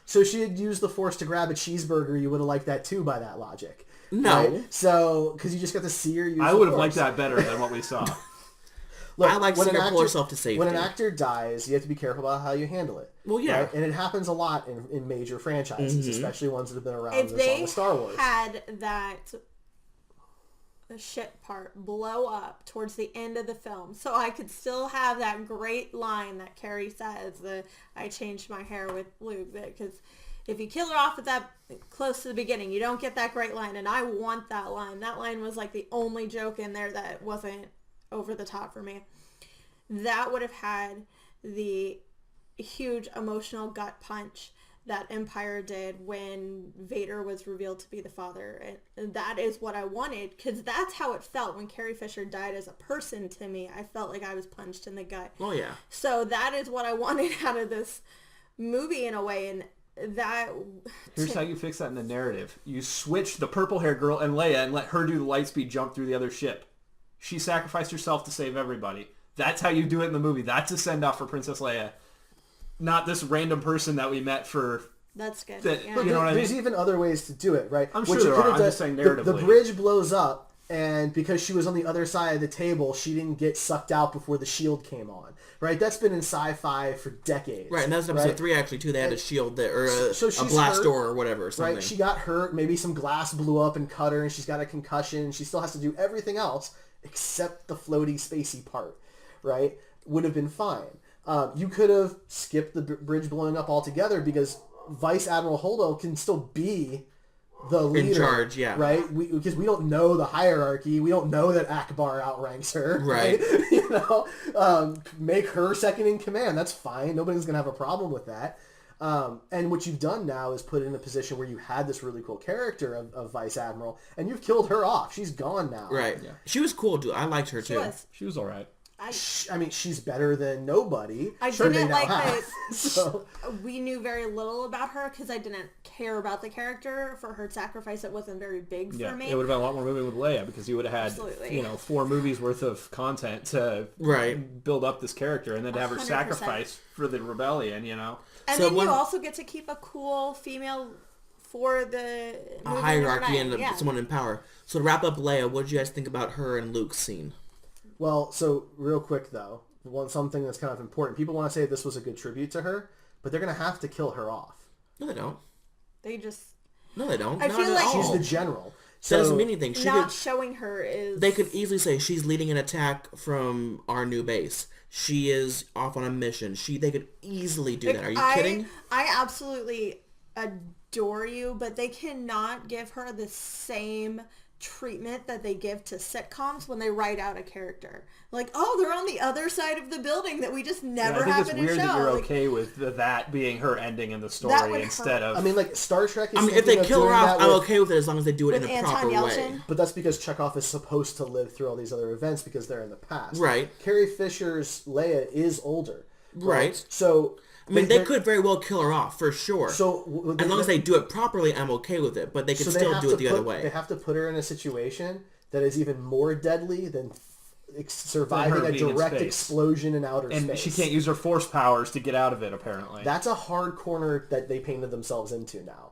so she had used the Force to grab a cheeseburger. You would have liked that too, by that logic. No. Right? So because you just got to see her use. I the would have Force. liked that better than what we saw. Look, I like when seeing an her pull actor- herself to safety. When an actor dies, you have to be careful about how you handle it. Well, yeah. Right? And it happens a lot in major franchises, especially ones that have been around If this long they as Star Wars. had that shit part blow up towards the end of the film, so I could still have that great line that Carrie says, I changed my hair with Luke, because if you kill her off at that close to the beginning, you don't get that great line, and I want that line. That line was like the only joke in there that wasn't over the top for me. That would have had the huge emotional gut punch that Empire did when Vader was revealed to be the father. And that is what I wanted, because that's how it felt when Carrie Fisher died as a person to me. I felt like I was punched in the gut. Oh, yeah. So that is what I wanted out of this movie in a way, and that... Here's how you fix that in the narrative. You switch the purple-haired girl and Leia and let her do the lightspeed jump through the other ship. She sacrificed herself to save everybody. That's how you do it in the movie. That's a send-off for Princess Leia. Not this random person that we met for... That's good. That- Yeah. But You know what I there's mean? even other ways to do it, right? I'm What sure you there could are. have I'm done- just saying the narratively. bridge blows up, and because she was on the other side of the table, she didn't get sucked out before the shield came on, right? That's been in sci-fi for decades. Right, and that's in episode 3, actually, too. They had a shield that, or So a she's blast hurt, door or whatever, something. Right? She got hurt. Maybe some glass blew up and cut her, and she's got a concussion. She still has to do everything else except the floaty, spacey part, right? Would have been fine. You could have skipped the bridge blowing up altogether because Vice Admiral Holdo can still be the leader. In charge, yeah. Right? Because we don't know the hierarchy. We don't know that Akbar outranks her. Right. You know? Make her second in command. That's fine. Nobody's going to have a problem with that. And what you've done now is put in a position where you had this really cool character of Vice Admiral, and you've killed her off. She's gone now. Right. Yeah. She was cool, dude. I liked her, She too. was. She was all right. I mean, she's better than nobody. I Sure, they didn't now like have. that So, we knew very little about her because I didn't care about the character. For her sacrifice, it wasn't very big Yeah, for me. it would have been a lot more movie with Leia because you would have had, Absolutely. 4 movies worth of content to Right. build up this character and then to have her 100%. sacrifice for the rebellion, And So then one- you also get to keep a cool female for the A movie hierarchy number and 9. Yeah. someone in power. So to wrap up Leia, what did you guys think about her and Luke's scene? well, so real quick though, something that's kind of important. People want to say this was a good tribute to her, but they're going to have to kill her off. No, they don't. They just No, they don't. I Not feel at like- all. She's the general. That So doesn't mean anything. She not could, showing her is. they could easily say she's leading an attack from our new base. She is off on a mission. They could easily do that. Are you kidding? I absolutely adore you, but they cannot give her the same treatment that they give to sitcoms when they write out a character. Like, oh, they're on the other side of the building that we just never I think it's happen to weird show. that you're Like, okay with that being her ending in the That story would instead hurt. of... I mean, like Star Trek is I mean, if thinking they of kill her doing off, that I'm with- okay with it as long as they do it with in a Anton proper Yelchin. way. But that's because Chekhov is supposed to live through all these other events because they're in the past. Right. Carrie Fisher's Leia is older. Right. So I mean, they could very well kill her off, for sure. So as long as they do it properly, I'm okay with it. But they can still do it the other way. They have to put her in a situation that is even more deadly than surviving a being in direct space. explosion in outer and space. she can't use her force powers to get out of it, apparently. That's a hard corner that they painted themselves into now.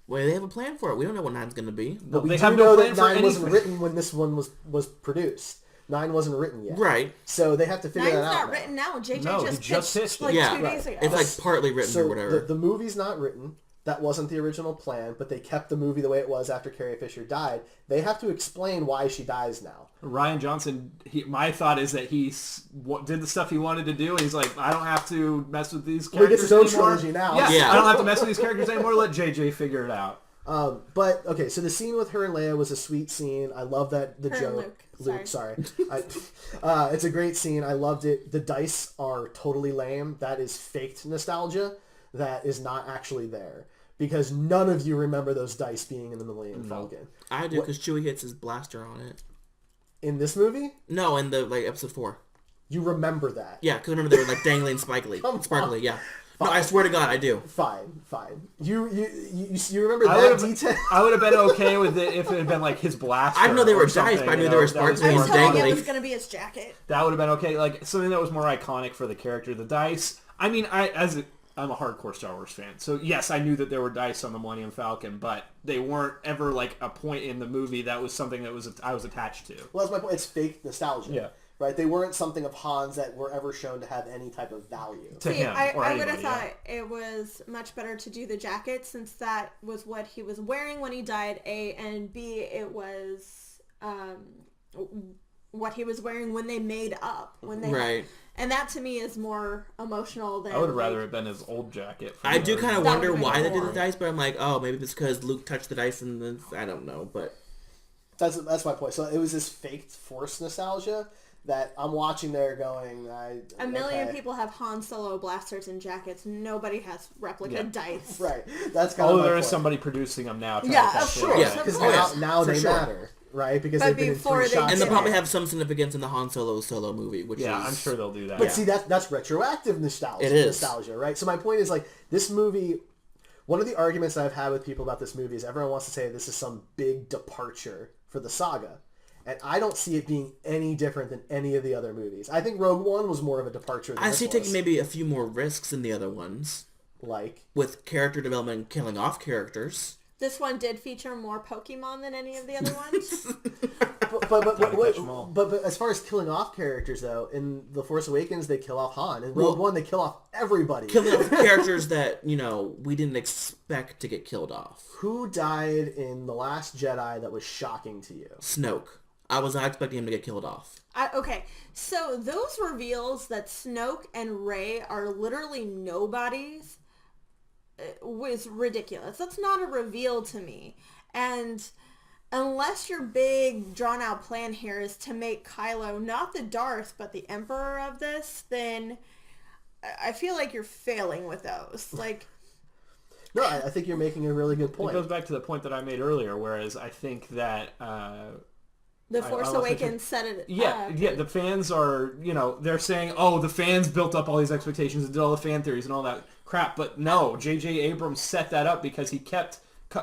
Well, they have a plan for it. We don't know what 9's going to be. But we they do have know no that plan for 9 wasn't anything. written when this one was produced. 9 wasn't written yet. Right. So they have to figure 9's that out. not now. written now. JJ No, he just just pitched pitched it. like Yeah. 2 days ago. It's like partly written So or whatever. the movie's not written. That wasn't the original plan, but they kept the movie the way it was after Carrie Fisher died. They have to explain why she dies now. Ryan Johnson, my thought is that he did the stuff he wanted to do, and he's like, I don't have to mess with these He characters gets his own anymore. trilogy now. Yes, Yeah. I don't have to mess with these characters anymore. Let JJ figure it out. But okay, so the scene with her and Leia was a sweet scene. I love that the Her and joke. Luke, sorry. It's a great scene. I loved it. The dice are totally lame. That is faked nostalgia. That is not actually there because none of you remember those dice being in the Millennium Falcon. I do, because Chewie hits his blaster on it. In this movie, No, in the episode 4. you remember that. Yeah, because remember they were dangling sparkly. Yeah. No, I swear to God, I do. Fine. You remember I that would've- detail? I would have been okay with it if it had been like his blaster. I didn't know they were or something, dice, but I knew you they were know, that was sparkling I more was and hoping dangling. it was going to be his jacket. That would have been okay. Like something that was more iconic for the character. The dice. I mean, I'm a hardcore Star Wars fan, so yes, I knew that there were dice on the Millennium Falcon, but they weren't ever like a point in the movie that was something that I was attached to. Well, that's my point. It's fake nostalgia. Yeah. Right? They weren't something of Han's that were ever shown to have any type of value. To him, I or would have anybody, thought it was much better to do the jacket since that was what he was wearing when he died, A, and B, it was what he was wearing when they made up. Right. And that to me is more emotional than... I would have rather have been his old jacket. I do kind of That wonder would've been why they did cool. the dice, but I'm like, oh, maybe it's because Luke touched the dice and then, I don't know, but... That's my point. So it was this faked forced nostalgia that I'm watching there going, A million okay. people have Han Solo blasters and jackets. Nobody has replica Yeah. dice. Right. That's kind of my there is point. somebody producing them now. trying Yeah, to catch of it. course. Yeah, Because course. now For they sure. matter, right? Because But they've been in before 3 they shots. And they'll did probably it. have some significance in the Han Solo movie, which Yeah, is... I'm sure they'll do that. But see, that's retroactive nostalgia. It is. Nostalgia, right? So my point is, like, this movie... One of the arguments I've had with people about this movie is everyone wants to say this is some big departure for the saga. And I don't see it being any different than any of the other movies. I think Rogue One was more of a departure than I this see was. taking maybe a few more risks than the other ones, Like... with character development and killing off characters. This one did feature more Pokemon than any of the other ones. But as far as killing off characters, though, in The Force Awakens, they kill off Han. In Rogue One, they kill off everybody. Killing off characters that, we didn't expect to get killed off. Who died in The Last Jedi that was shocking to you? Snoke. I was not expecting him to get killed off. Okay, so those reveals that Snoke and Rey are literally nobodies was ridiculous. That's not a reveal to me. And unless your big drawn-out plan here is to make Kylo not the Darth, but the Emperor of this, then I feel like you're failing with those. Like... No, I think you're making a really good It point. goes back to the point that I made earlier, whereas I think that... The Force lost my Awakens set it Yeah, up. yeah. The fans are, they're saying, oh, the fans built up all these expectations and did all the fan theories and all that crap. But no, J.J. Abrams set that up because he kept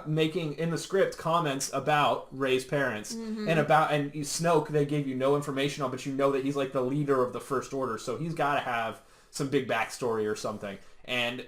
making in the script comments about Rey's parents and Snoke. They gave you no information on, but you know that he's like the leader of the First Order, so he's got to have some big backstory or something. And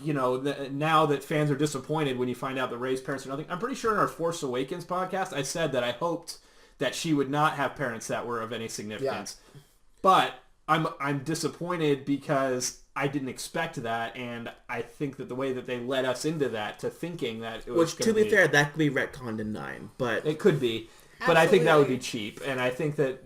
now that fans are disappointed when you find out that Rey's parents are nothing. I'm pretty sure in our Force Awakens podcast, I said that I hoped that she would not have parents that were of any significance. Yeah. But I'm disappointed because I didn't expect that, and I think that the way that they led us into that, to thinking that it was Which, to be fair, that could be retconned in 9, but... It could be. But I think that would be cheap, and I think that,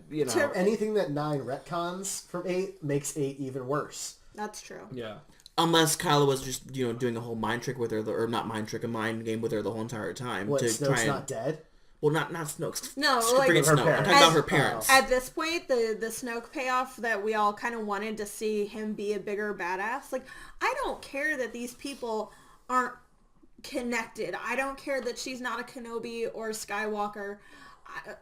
Anything that 9 retcons from 8 makes 8 even worse. That's true. Yeah. Unless Kylo was just, doing a whole mind trick with her, or not mind trick, a mind game with her the whole entire time. What, to Snoke's try and... not dead? Well, not Snoke. No, Forget her Snoke. I'm parents. talking about her parents. At this point, the Snoke payoff that we all kind of wanted to see him be a bigger badass. Like, I don't care that these people aren't connected. I don't care that she's not a Kenobi or a Skywalker.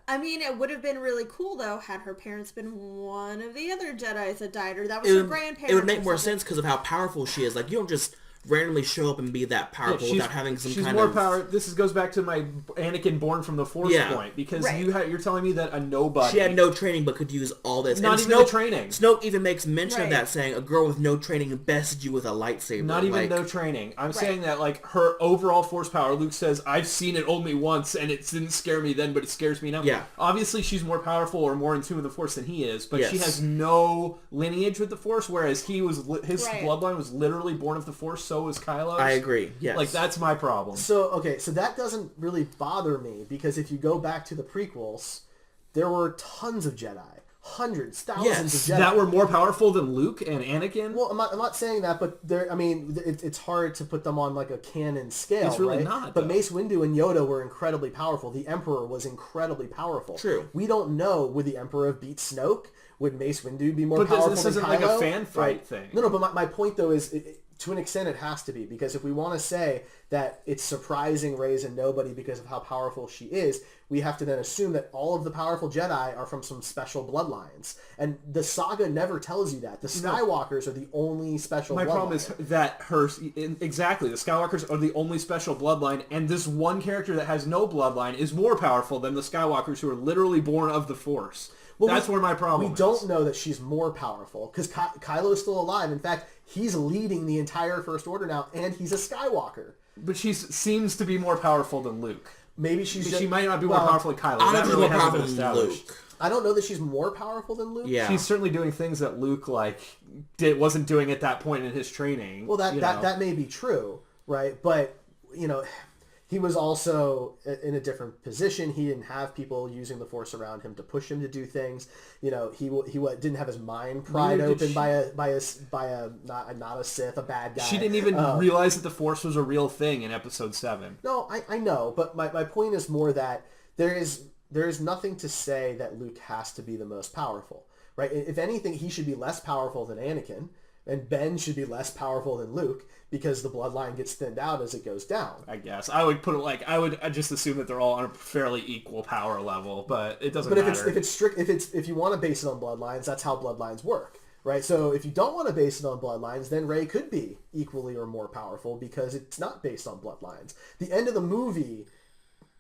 I mean, it would have been really cool, though, had her parents been one of the other Jedis that died, or that was her grandparents. It would make more sense because of how powerful she is. Like, you don't just randomly show up and be that powerful without having some kind more of... power. This goes back to my Anakin born from the Force point, because you're telling me that a nobody... She had no training but could use all this. Not even the training. Snoke even makes mention of that, saying a girl with no training bested you with a lightsaber. Not even no training. I'm saying that, like, her overall Force power, Luke says, I've seen it only once, and it didn't scare me then, but it scares me now. Yeah. Obviously, she's more powerful or more in tune with the Force than he is, but she has no lineage with the Force, whereas his bloodline was literally born of the Force, so was Kylo's. I agree, yes. Like, that's my problem. So that doesn't really bother me, because if you go back to the prequels, there were tons of Jedi. Hundreds, thousands of Jedi. That were more powerful than Luke and Anakin? Well, I'm not saying that, but it's hard to put them on like a canon scale, It's really right? not, But though. Mace Windu and Yoda were incredibly powerful. The Emperor was incredibly powerful. True. We don't know, would the Emperor have beat Snoke? Would Mace Windu be more But powerful this than isn't Kylo? like a fan fight thing. No, but my point, though, is... to an extent, it has to be, because if we want to say that it's surprising Rey's a nobody because of how powerful she is, we have to then assume that all of the powerful Jedi are from some special bloodlines. And the saga never tells you that. The Skywalkers are the only special bloodline. My problem is that exactly, the Skywalkers are the only special bloodline, and this one character that has no bloodline is more powerful than the Skywalkers, who are literally born of the Force. Well, that's where my problem is. We don't know that she's more powerful, because Kylo's still alive. In fact, he's leading the entire First Order now, and he's a Skywalker. But she seems to be more powerful than Luke. Maybe she might not be more powerful than Kylo. That really hasn't been established. Luke. I don't know that she's more powerful than Luke. Yeah. She's certainly doing things that Luke wasn't doing at that point in his training. Well, that may be true, right? But he was also in a different position. He didn't have people using the Force around him to push him to do things. He didn't have his mind pried open by a not a Sith, a bad guy. She didn't even realize that the Force was a real thing in Episode 7. No, I know, but my point is more that there is nothing to say that Luke has to be the most powerful, right? If anything, he should be less powerful than Anakin, and Ben should be less powerful than Luke, because the bloodline gets thinned out as it goes down. I guess I would put it I just assume that they're all on a fairly equal power level, but it doesn't matter. But if you want to base it on bloodlines, that's how bloodlines work, right? So if you don't want to base it on bloodlines, then Rey could be equally or more powerful, because it's not based on bloodlines. The end of the movie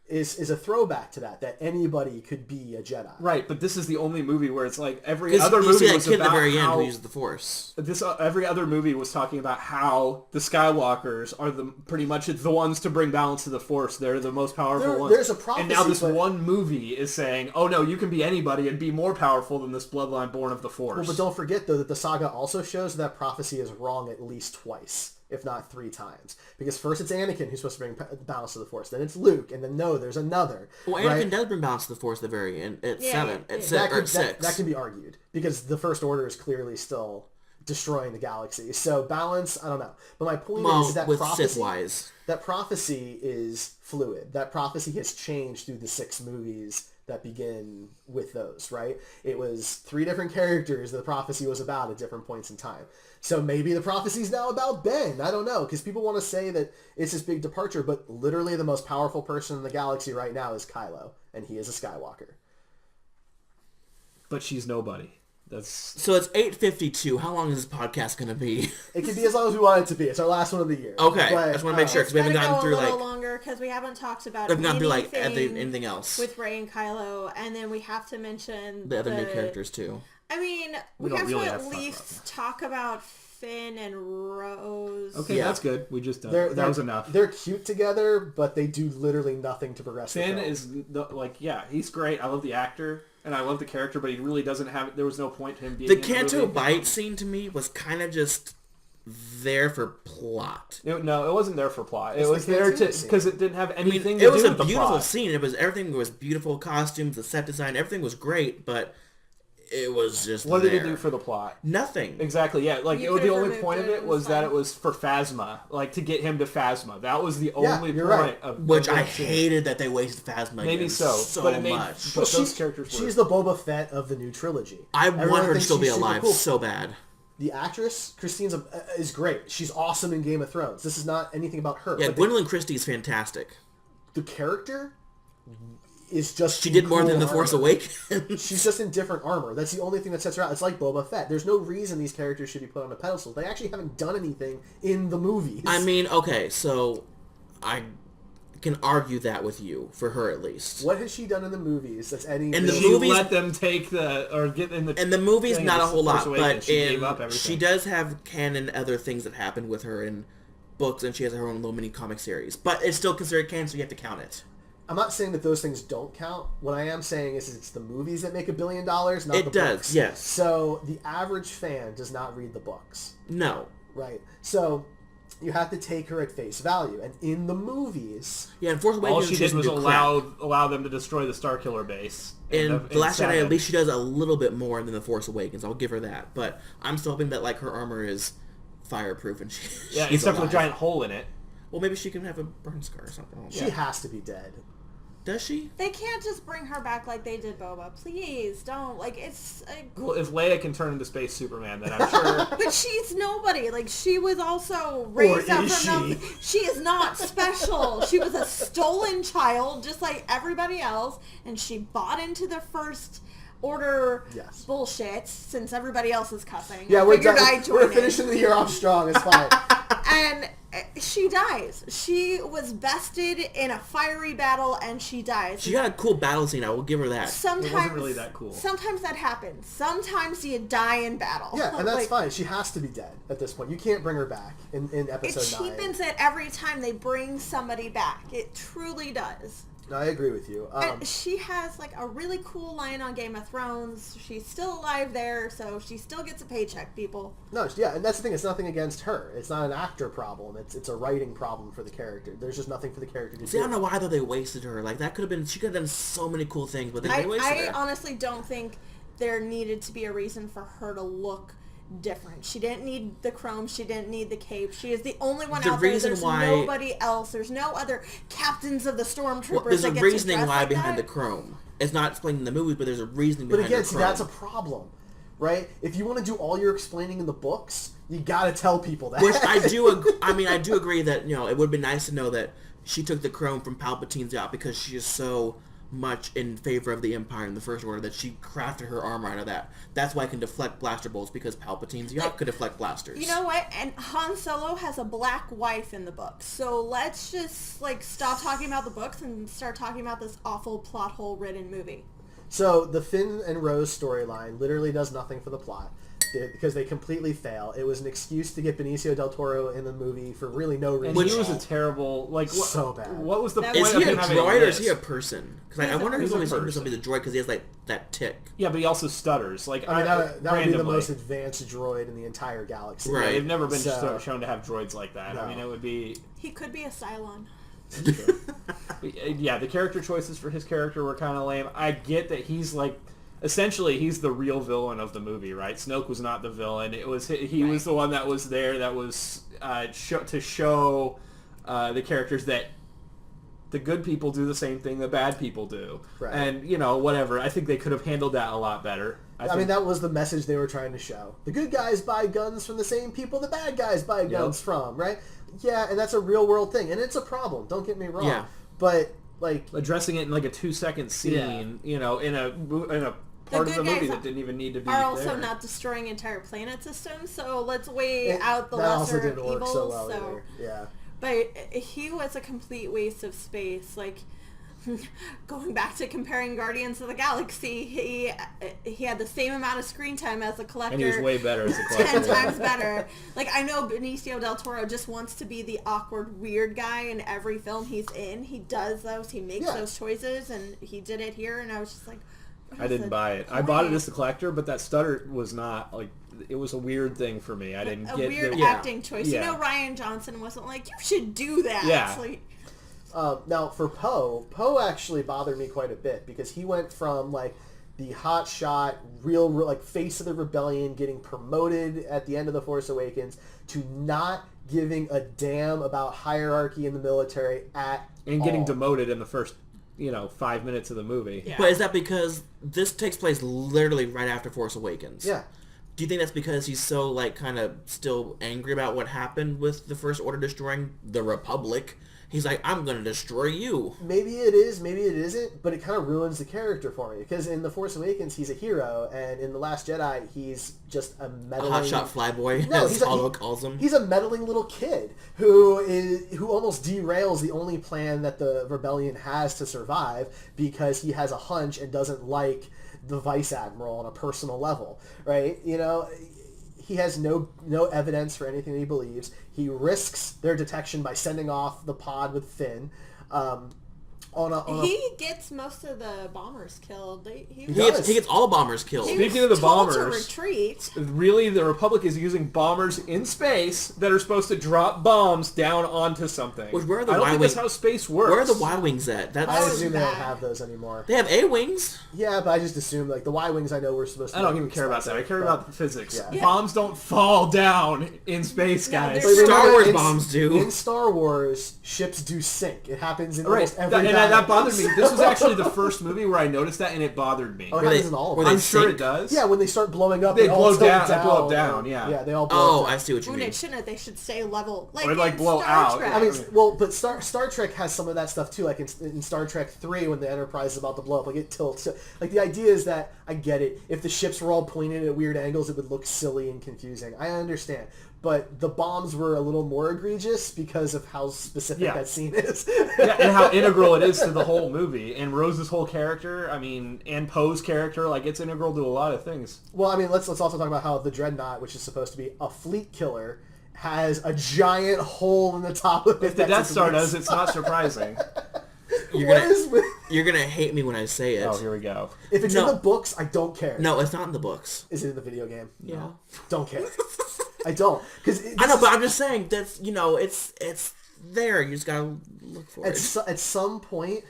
is a throwback to that anybody could be a Jedi. Right, but this is the only movie where it's like every other movie was about at the very end who uses the Force. Every other movie was talking about how the Skywalkers are pretty much the ones to bring balance to the Force. They're the most powerful ones. There's a prophecy, and now this one movie is saying, oh no, you can be anybody and be more powerful than this bloodline born of the Force. Well, but don't forget, though, that the saga also shows that prophecy is wrong at least twice, if not 3 times. Because first it's Anakin who's supposed to bring balance to the Force. Then it's Luke. And then, no, there's another. Well, Anakin does bring balance to the Force at the very end. At 7. At 6. That can be argued. Because the First Order is clearly still destroying the galaxy. So balance, I don't know. But my point is that that prophecy is fluid. That prophecy has changed through the 6 movies that begin with those, right? It was 3 different characters the prophecy was about at different points in time. So maybe the prophecy is now about Ben. I don't know, because people want to say that it's this big departure, but literally the most powerful person in the galaxy right now is Kylo, and he is a Skywalker. But she's nobody. So it's 8:52. How long is this podcast going to be? It can be as long as we want it to be. It's our last one of the year. Okay, I just want to make sure, because we haven't gotten through a little longer, because we haven't talked about anything else with Rey and Kylo, and then we have to mention the other new characters too. I mean, we have to at least talk about Finn and Rose. Okay, that's good. We just that was enough. They're cute together, but they do literally nothing to progress. Finn is he's great. I love the actor and I love the character, but he really doesn't have. There was no point to him being. The Canto Bite scene to me was kind of just there for plot. No, it wasn't there for plot. It was there because it didn't have anything to do with the plot. It was a beautiful scene. Everything was beautiful. Costumes, the set design, everything was great, but it was just what did it do for the plot? Nothing. Exactly, yeah. The only point of it was that it was for Phasma, to get him to Phasma. That was the only point of which I hated that they wasted Phasma. Maybe so much. But those characters she's the Boba Fett of the new trilogy. I want her to still be alive so bad. The actress, Christine, is great. She's awesome in Game of Thrones. This is not anything about her. Yeah, Gwendolyn Christie is fantastic. The character is just... She did more cool than The armor. Force Awakens. She's just in different armor. That's the only thing that sets her out. It's like Boba Fett. There's no reason these characters should be put on a pedestal. They actually haven't done anything in the movies. I mean, okay, so I can argue that with you, for her at least. What has she done in the movies that's any... In the She movies- let them take or get in the... And the movie's thing not a of whole Force lot, Awakens. but She gave up everything. she does have canon other things that happen with her in books, and she has her own little mini comic series. But it's still considered canon, so you have to count it. I'm not saying that those things don't count. What I am saying is it's the movies that make $1 billion, not the It does, books. yes. So the average fan does not read the books, No. right? So you have to take her at face value. And in the movies... Yeah, in Force Awakens, All she did doesn't was do crap. allow them to destroy the Starkiller base. In The Last Jedi, Saga. at least she does a little bit more than The Force Awakens. I'll give her that. But I'm still hoping that, like, her armor is fireproof and she's except for alive. the giant hole in it. Well, maybe she can have a burn scar or something. She has to be dead. Does she? They can't just bring her back like they did Boba. Please don't. Like, it's... Well, if Leia can turn into Space Superman, then I'm sure... But she's nobody. Like, she was also raised up is from... she? She is not special. She was a stolen child, just like everybody else, and she bought into the First Order Yes. bullshit, since everybody else is cussing. Yeah, I we're figured done. I'd We're join in. finishing the year off strong. It's fine. And she dies. She was bested in a fiery battle, and she dies. She got a cool battle scene. I will give her that. Sometimes, It wasn't really that cool. Sometimes that happens. Sometimes you die in battle. Yeah, and that's Like, fine. She has to be dead at this point. You can't bring her back in It episode 9. cheapens it every time they bring somebody back. It truly does. No, I agree with you. And she has like a really cool line on Game of Thrones. She's still alive there, so she still gets a paycheck, people. No, yeah, and that's the thing. It's nothing against her. It's not an actor problem. It's a writing problem for the character. There's just nothing for the character to See, I do. don't know why though they wasted her. Like that could have been. She could have done so many cool things, but they wasted I her. honestly don't think there needed to be a reason for her to look different. She didn't need the chrome. She didn't need the cape. She is the only one The out there. reason There's why- nobody else. There's no other captains of the stormtroopers Well, there's that a get reasoning to dress why like behind that. the chrome. It's not explained in the movies, but there's a reasoning But behind again, the see, chrome. that's a problem, right? If you want to do all your explaining in the books, you gotta tell people that. Which I do. I do agree that it would have been nice to know that she took the chrome from Palpatine's yacht because she is so much in favor of the Empire and the First Order that she crafted her armor out of that. That's why it can deflect blaster bolts because Palpatine's yacht could deflect blasters. You know what? And Han Solo has a black wife in the books. So let's just stop talking about the books and start talking about this awful plot hole ridden movie. So the Finn and Rose storyline literally does nothing for the plot because they completely fail. It was an excuse to get Benicio del Toro in the movie for really no reason. And he at was all. a terrible... So bad. What was the That point was- Is of he a him having droid or is lisp? he a person? Because I wonder if he's he's a always going person. to be the droid because he has that tick. Yeah, but he also stutters. I mean, that would be the randomly. most advanced droid in the entire galaxy. Right. They've never been So- shown to have droids like that. No. I mean, it would be... He could be a Cylon. Yeah, the character choices for his character were kind of lame. I get that he's essentially he's the real villain of the movie, right? Snoke was not the villain. It was he was the one that was there that was to show the characters that the good people do the same thing the bad people do. Right. And, whatever. I think they could have handled that a lot better. I mean, that was the message they were trying to show. The good guys buy guns from the same people the bad guys buy guns from, right? Yeah, and that's a real world thing, and it's a problem. Don't get me wrong. Yeah. But addressing it in a 2-second scene, in a part of the good movie guys that didn't even need to be Are also there. not destroying entire planet systems, so let's weigh out the that also lesser didn't of work evils. so well either. Yeah. But he was a complete waste of space. Going back to comparing Guardians of the Galaxy, he had the same amount of screen time as the Collector. And he was way better as a 10 collector. times better. I know Benicio del Toro just wants to be the awkward, weird guy in every film he's in. He does those. He makes those choices, and he did it here, and I was just like... I didn't buy it. I bought it as the collector, but that stutter was not, it was a weird thing for me. I didn't get... A weird the, acting choice. Yeah. Ryan Johnson wasn't like, you should do that. Yeah. Now, for Poe actually bothered me quite a bit because he went from, the hotshot, real, face of the rebellion, getting promoted at the end of The Force Awakens, to not giving a damn about hierarchy in the military at and getting all. demoted in the first, 5 minutes of the movie. Yeah. But is that because this takes place literally right after Force Awakens? Yeah. Do you think that's because he's so, kind of still angry about what happened with the First Order destroying the Republic He's like, I'm going to destroy you. Maybe it is, maybe it isn't, but it kind of ruins the character for me. Because in The Force Awakens, he's a hero, and in The Last Jedi, he's just a meddling... A hotshot flyboy, as Hollow calls him. He's a meddling little kid who almost derails the only plan that the rebellion has to survive because he has a hunch and doesn't like the Vice Admiral on a personal level, right? You know... He has no evidence for anything that he believes. He risks their detection by sending off the pod with Finn. He gets most of the bombers killed. He gets all the bombers killed. Speaking of the bombers, to retreat. Really, the Republic is using bombers in space that are supposed to drop bombs down onto something. Where are the I don't think that's how space works. Where are the Y-Wings at? I assume they don't have those anymore. They have A-Wings. Yeah, but I just assume, like, the Y-Wings I know were supposed to... I don't even care about that. I care about the physics. Yeah. Bombs don't fall down in space, guys. Star Wars bombs do. In Star Wars, ships do sink. It happens in almost every battle. And that bothered me. This was actually the first movie where I noticed that, and it bothered me. Oh, it happens in all of them. I'm sure it does. Yeah, when they start blowing up, they all blow down. down. They blow up down. Yeah. Yeah, they all blow up. I see what you When mean. it shouldn't, they should stay level. Or like blow Star out. Trek. I mean, well, but Star Trek has some of that stuff too. Like in Star Trek 3, when the Enterprise is about to blow up, like it tilts. Like the idea is that I get it. If the ships were all pointed at weird angles, it would look silly and confusing. I understand. But the bombs were a little more egregious because of how specific that scene is. Yeah, and how integral it is to the whole movie. And Rose's whole character, I mean, and Poe's character, like, it's integral to a lot of things. Well, I mean, let's also talk about how the Dreadnought, which is supposed to be a fleet killer, has a giant hole in the top of it. If the Death Star does, it's not surprising. You're gonna hate me when I say it. Oh, here we go. If it's in the books, I don't care. No, it's not in the books. Is it in the video game? Yeah. Don't care. I don't. I know, but I'm just saying that's it's there. You just gotta look for it. At some point,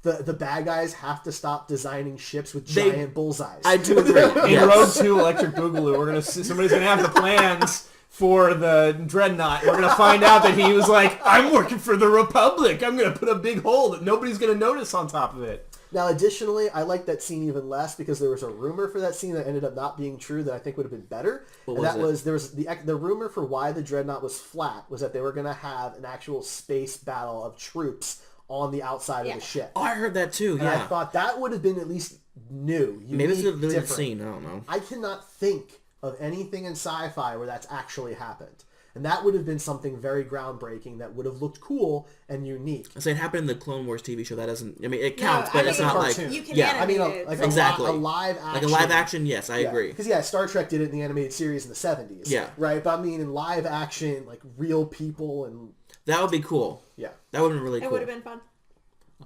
the bad guys have to stop designing ships with giant bullseyes. I do agree. In Rogue 2 Electric Boogaloo, somebody's gonna have the plans for the Dreadnought. We're gonna find out that he was like, I'm working for the Republic. I'm gonna put a big hole that nobody's gonna notice on top of it. Now, additionally, I like that scene even less because there was a rumor for that scene that ended up not being true that I think would have been better. There was the rumor for why the Dreadnought was flat was that they were going to have an actual space battle of troops on the outside of the ship. Oh, I heard that too. And I thought that would have been at least new, unique, maybe it's a really different. scene. I don't know. I cannot think of anything in sci-fi where that's actually happened. And that would have been something very groundbreaking that would have looked cool and unique. I say it happened in the Clone Wars TV show. That doesn't... I mean, it counts, but it's not cartoon. like... You can animate it. Like exactly. a live action. Like a live action, yes, I agree. Because, Star Trek did it in the animated series in the 70s. Yeah. Right? But I mean, in live action, like real people and... That would be cool. Yeah. That would have been really cool. It would have been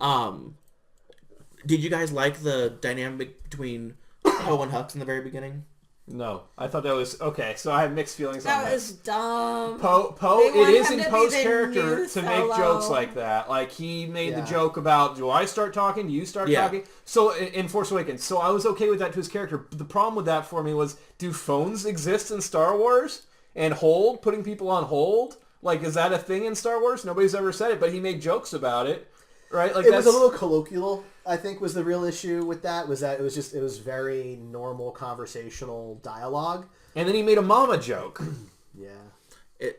fun. Did you guys like the dynamic between Poe and Hux in the very beginning? No, I thought that was okay. So I have mixed feelings on That was dumb. Poe, They it want is him in to be Poe's the character new to make Solo. jokes like that. Like he made the joke about, do I start talking? Do you start talking? So in Force Awakens, so I was okay with that to his character. But the problem with that for me was, do phones exist in Star Wars? And putting people on hold? Like, is that a thing in Star Wars? Nobody's ever said it, but he made jokes about it. Right? Like it was a little colloquial, I think, was the real issue with that, was that it was very normal conversational dialogue. And then he made a mama joke. Yeah.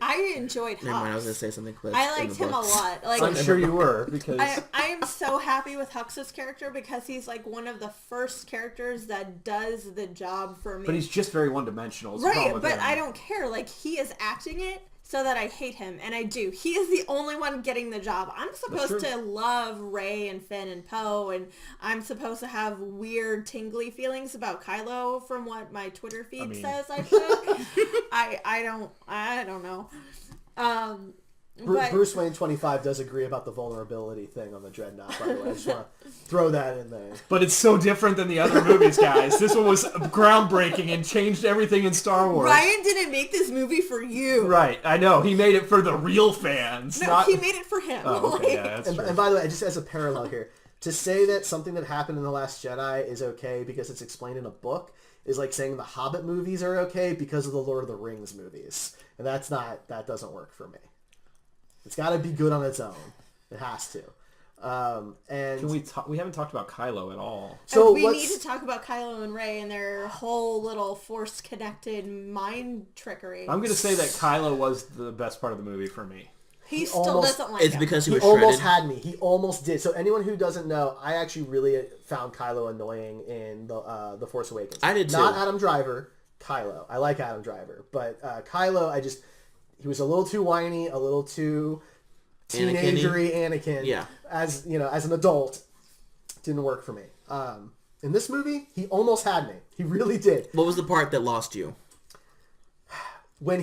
I enjoyed Hux. Never mind, I was going to say something quick. I liked him a lot. Like, I'm sure you were, because... I am so happy with Hux's character because he's like one of the first characters that does the job for me. But he's just very one-dimensional. Right, but I don't care. Like, he is acting it so that I hate him, and I do. He is the only one getting the job. I'm supposed to love Rey and Finn and Poe, and I'm supposed to have weird tingly feelings about Kylo from what my Twitter feed says I should. I don't know. Bruce Wayne 25 does agree about the vulnerability thing on the Dreadnought, by the way. I just want to throw that in there. But it's so different than the other movies, guys. This one was groundbreaking and changed everything in Star Wars. Ryan didn't make this movie for you. Right, I know. He made it for the real fans. No, he made it for him. Oh, okay, yeah, that's true. And by the way, just as a parallel here, to say that something that happened in The Last Jedi is okay because it's explained in a book is like saying the Hobbit movies are okay because of the Lord of the Rings movies. And that doesn't work for me. It's got to be good on its own. It has to. And Can we haven't talked about Kylo at all. So we need to talk about Kylo and Rey and their whole little Force-connected mind trickery. I'm going to say that Kylo was the best part of the movie for me. He still doesn't like It's him. because he He was almost shredded. had me. He almost did. So anyone who doesn't know, I actually really found Kylo annoying in the Force Awakens. I did too. Not Adam Driver, Kylo. I like Adam Driver, but Kylo, he was a little too whiny, a little too teenagery Anakin. Yeah. As as an adult, didn't work for me. In this movie, he almost had me. He really did. What was the part that lost you? When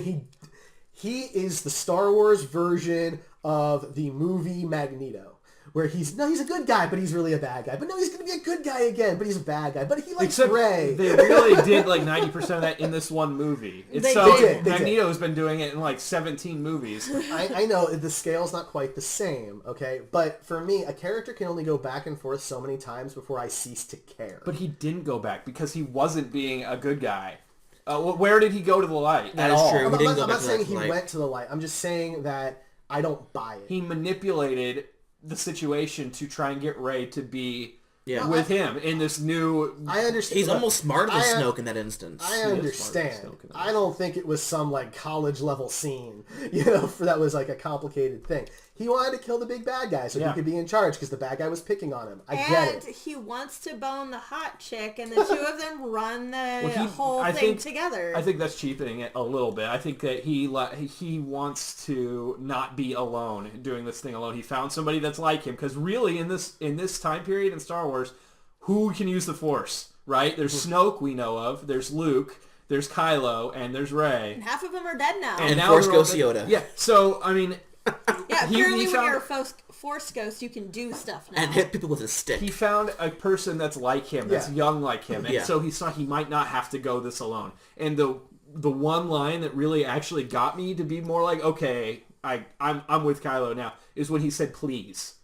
he is the Star Wars version of the movie Magneto, where he's a good guy, but he's really a bad guy. But no, he's going to be a good guy again, but he's a bad guy. But he likes Except Rey. they really did like 90% of that in this one movie. They did. Magneto's been doing it in like 17 movies. I know the scale's not quite the same, okay? But for me, a character can only go back and forth so many times before I cease to care. But he didn't go back because he wasn't being a good guy. Where did he go to the light? That at is all? true. I'm He didn't not, go I'm back not to saying that he light. went to the light. I'm just saying that I don't buy it. He manipulated the situation to try and get Rey to be Yeah. with him in this new... I understand. He's look, almost smarter than I- Snoke in that instance. I He is smarter than understand. Snoke in that I don't think it was some like college level scene, that was like a complicated thing. He wanted to kill the big bad guy so Yeah. he could be in charge because the bad guy was picking on him. I get And it. he wants to bone the hot chick, and the two of them run the whole I thing think- together. I think that's cheapening it a little bit. I think that he wants to not be alone doing this thing alone. He found somebody that's like him because really in this time period in Star Wars, who can use the Force, right? There's Snoke we know of. There's Luke. There's Kylo, and there's Rey. And half of them are dead now. And now Force they're all Ghost dead. Yoda. Yeah. So I mean, yeah, he apparently when found- you're a Force Ghost, you can do stuff now. And hit people with a stick. he found a person that's like him, that's Yeah. young like him, and Yeah. so he saw he might not have to go this alone. And the one line that really actually got me to be more like, okay, I'm with Kylo now, is when he said please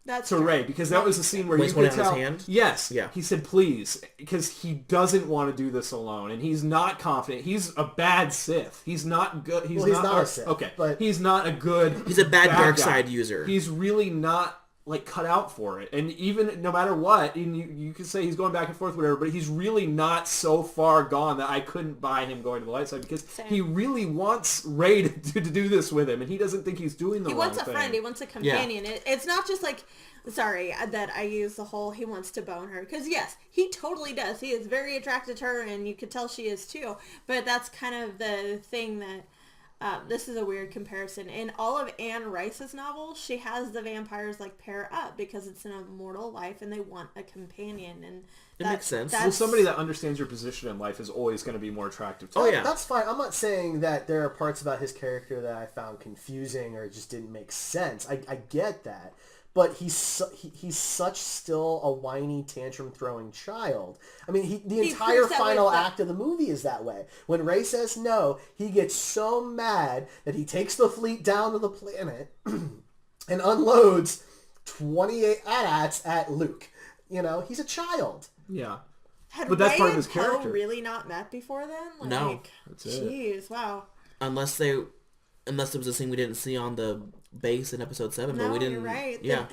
That's to true. Rey, because that was the scene where When you he's holding could out his tell. hand? Yes, Yeah. he said please because he doesn't want to do this alone, and he's not confident. He's a bad Sith. He's not good. He's not a Sith, Okay, but- he's not a good. He's a bad dark guy. side user. He's really not like cut out for it, and even no matter what, and you could say he's going back and forth, whatever, but he's really not so far gone that I couldn't buy him going to the light side because Same. he really wants Rey to do this with him, and he doesn't think he's doing the He wrong wants a thing. friend. He wants a companion. It's not just like, sorry that I use the whole he wants to bone her. Because yes, he totally does. He is very attracted to her, and you could tell she is too. But that's kind of the thing that, this is a weird comparison. In all of Anne Rice's novels, she has the vampires like pair up because it's an immortal life and they want a companion. And It makes sense. Well, somebody that understands your position in life is always going to be more attractive to Oh, you. yeah. That's fine. I'm not saying that there are parts about his character that I found confusing or just didn't make sense. I get that. But he's such still a whiny, tantrum-throwing child. I mean, the He entire proves that final with the- act of the movie is that way. When Rey says no, he gets so mad that he takes the fleet down to the planet and unloads 28 AT-ATs at Luke. He's a child. Yeah. Had But that's Rey part of and his Poe character. really not met before then? Like, No. That's it. Jeez, wow. Unless there was a scene we didn't see on the base in episode 7, but No, we didn't. you're right. Yeah.